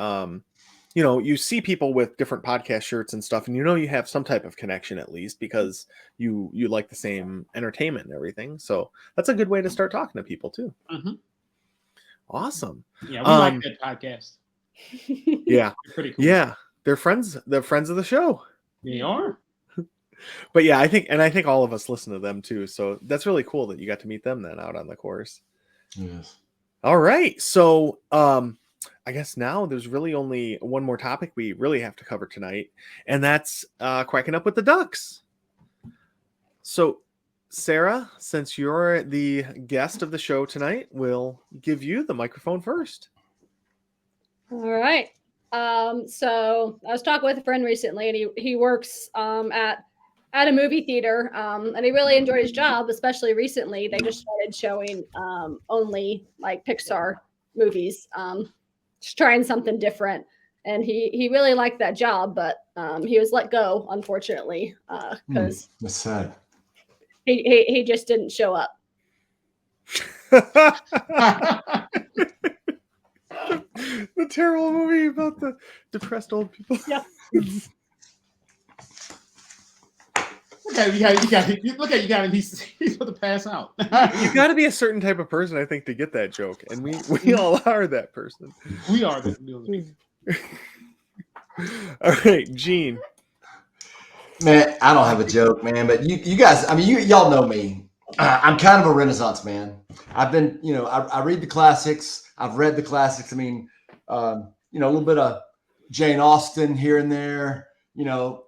you see people with different podcast shirts and stuff, and you have some type of connection at least because you like the same entertainment and everything. So that's a good way to start talking to people too. Mhm. Awesome. Yeah, we like that podcast. Yeah. They're pretty cool. Yeah. They're friends of the show. They are. But yeah, I think all of us listen to them too. So that's really cool that you got to meet them then out on the course. Yes. All right. So I guess now there's really only one more topic we really have to cover tonight, and that's quacking up with the ducks. So Sarah, since you're the guest of the show tonight, we'll give you the microphone first. All right. So I was talking with a friend recently, and he works at a movie theater, and he really enjoyed his job, especially recently. They just started showing only like Pixar movies, just trying something different. And he really liked that job, but he was let go, unfortunately, because That's sad. he just didn't show up. The terrible movie about the depressed old people. Yeah. Look at you got him. He's going to pass out. You got to be a certain type of person, I think, to get that joke, and we all are that person. We are the All right, Gene. Man, I don't have a joke, man. But you guys, I mean, y'all know me. I'm kind of a Renaissance man. I've been, I read the classics. I've read the classics. I mean, a little bit of Jane Austen here and there.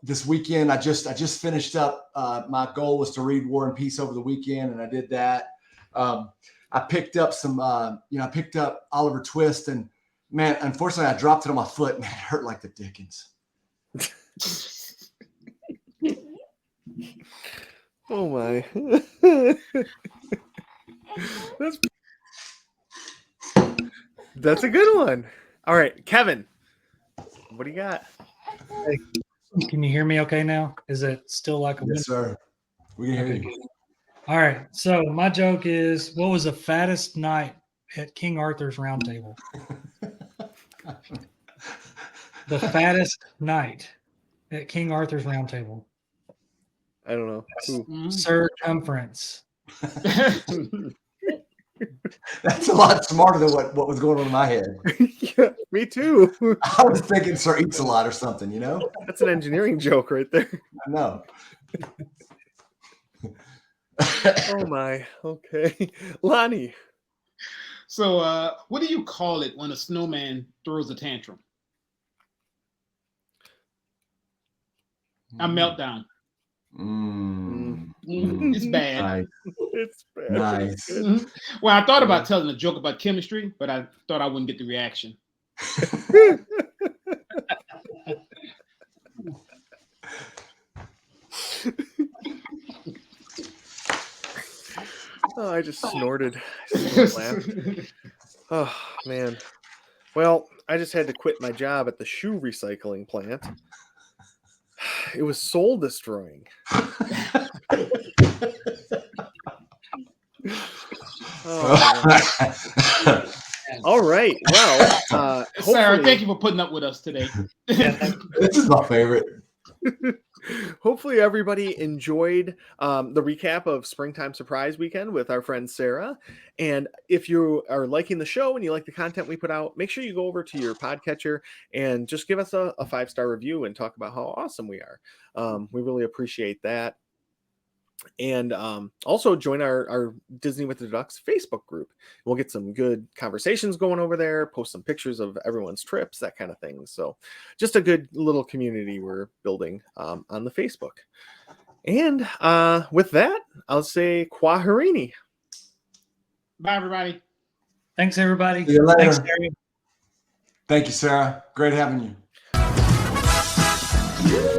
This weekend I just finished up. My goal was to read War and Peace over the weekend, and I did that. I picked up some. I picked up Oliver Twist, and man, unfortunately, I dropped it on my foot. Man, it hurt like the dickens. Oh my. That's a good one. All right, Kevin, what do you got? Can you hear me okay now? Is it still like a Yes, sir. We can hear you. All right. So my joke is, what was the fattest night at King Arthur's Round Table? The fattest night at King Arthur's Round Table. I don't know. Who? Circumference. That's a lot smarter than what was going on in my head. Yeah, me too. I was thinking Sir Eats-a-Lot or something, That's an engineering joke right there. I know. Oh my. Okay. Lonnie. So, what do you call it when a snowman throws a tantrum? A meltdown. It's bad. Nice. It's bad. Nice. Mhm. Well, I thought about telling a joke about chemistry, but I thought I wouldn't get the reaction. Oh, I just snorted. Laughed. Oh man. Well, I just had to quit my job at the shoe recycling plant. It was soul destroying. Oh, all right. Well, Sarah, thank you for putting up with us today. This is my favorite. Hopefully everybody enjoyed the recap of Springtime Surprise Weekend with our friend Sarah. And if you are liking the show and you like the content we put out, make sure you go over to your podcatcher and just give us a 5-star review and talk about how awesome we are. We really appreciate that. And also join our Disney with the Ducks Facebook group. We'll get some good conversations going over there, post some pictures of everyone's trips, that kind of thing. So just a good little community we're building on the Facebook. And with that, I'll say Kwaherini. Bye, everybody. Thanks, everybody. See you later. Thanks, Terry. Thank you, Sarah. Great having you.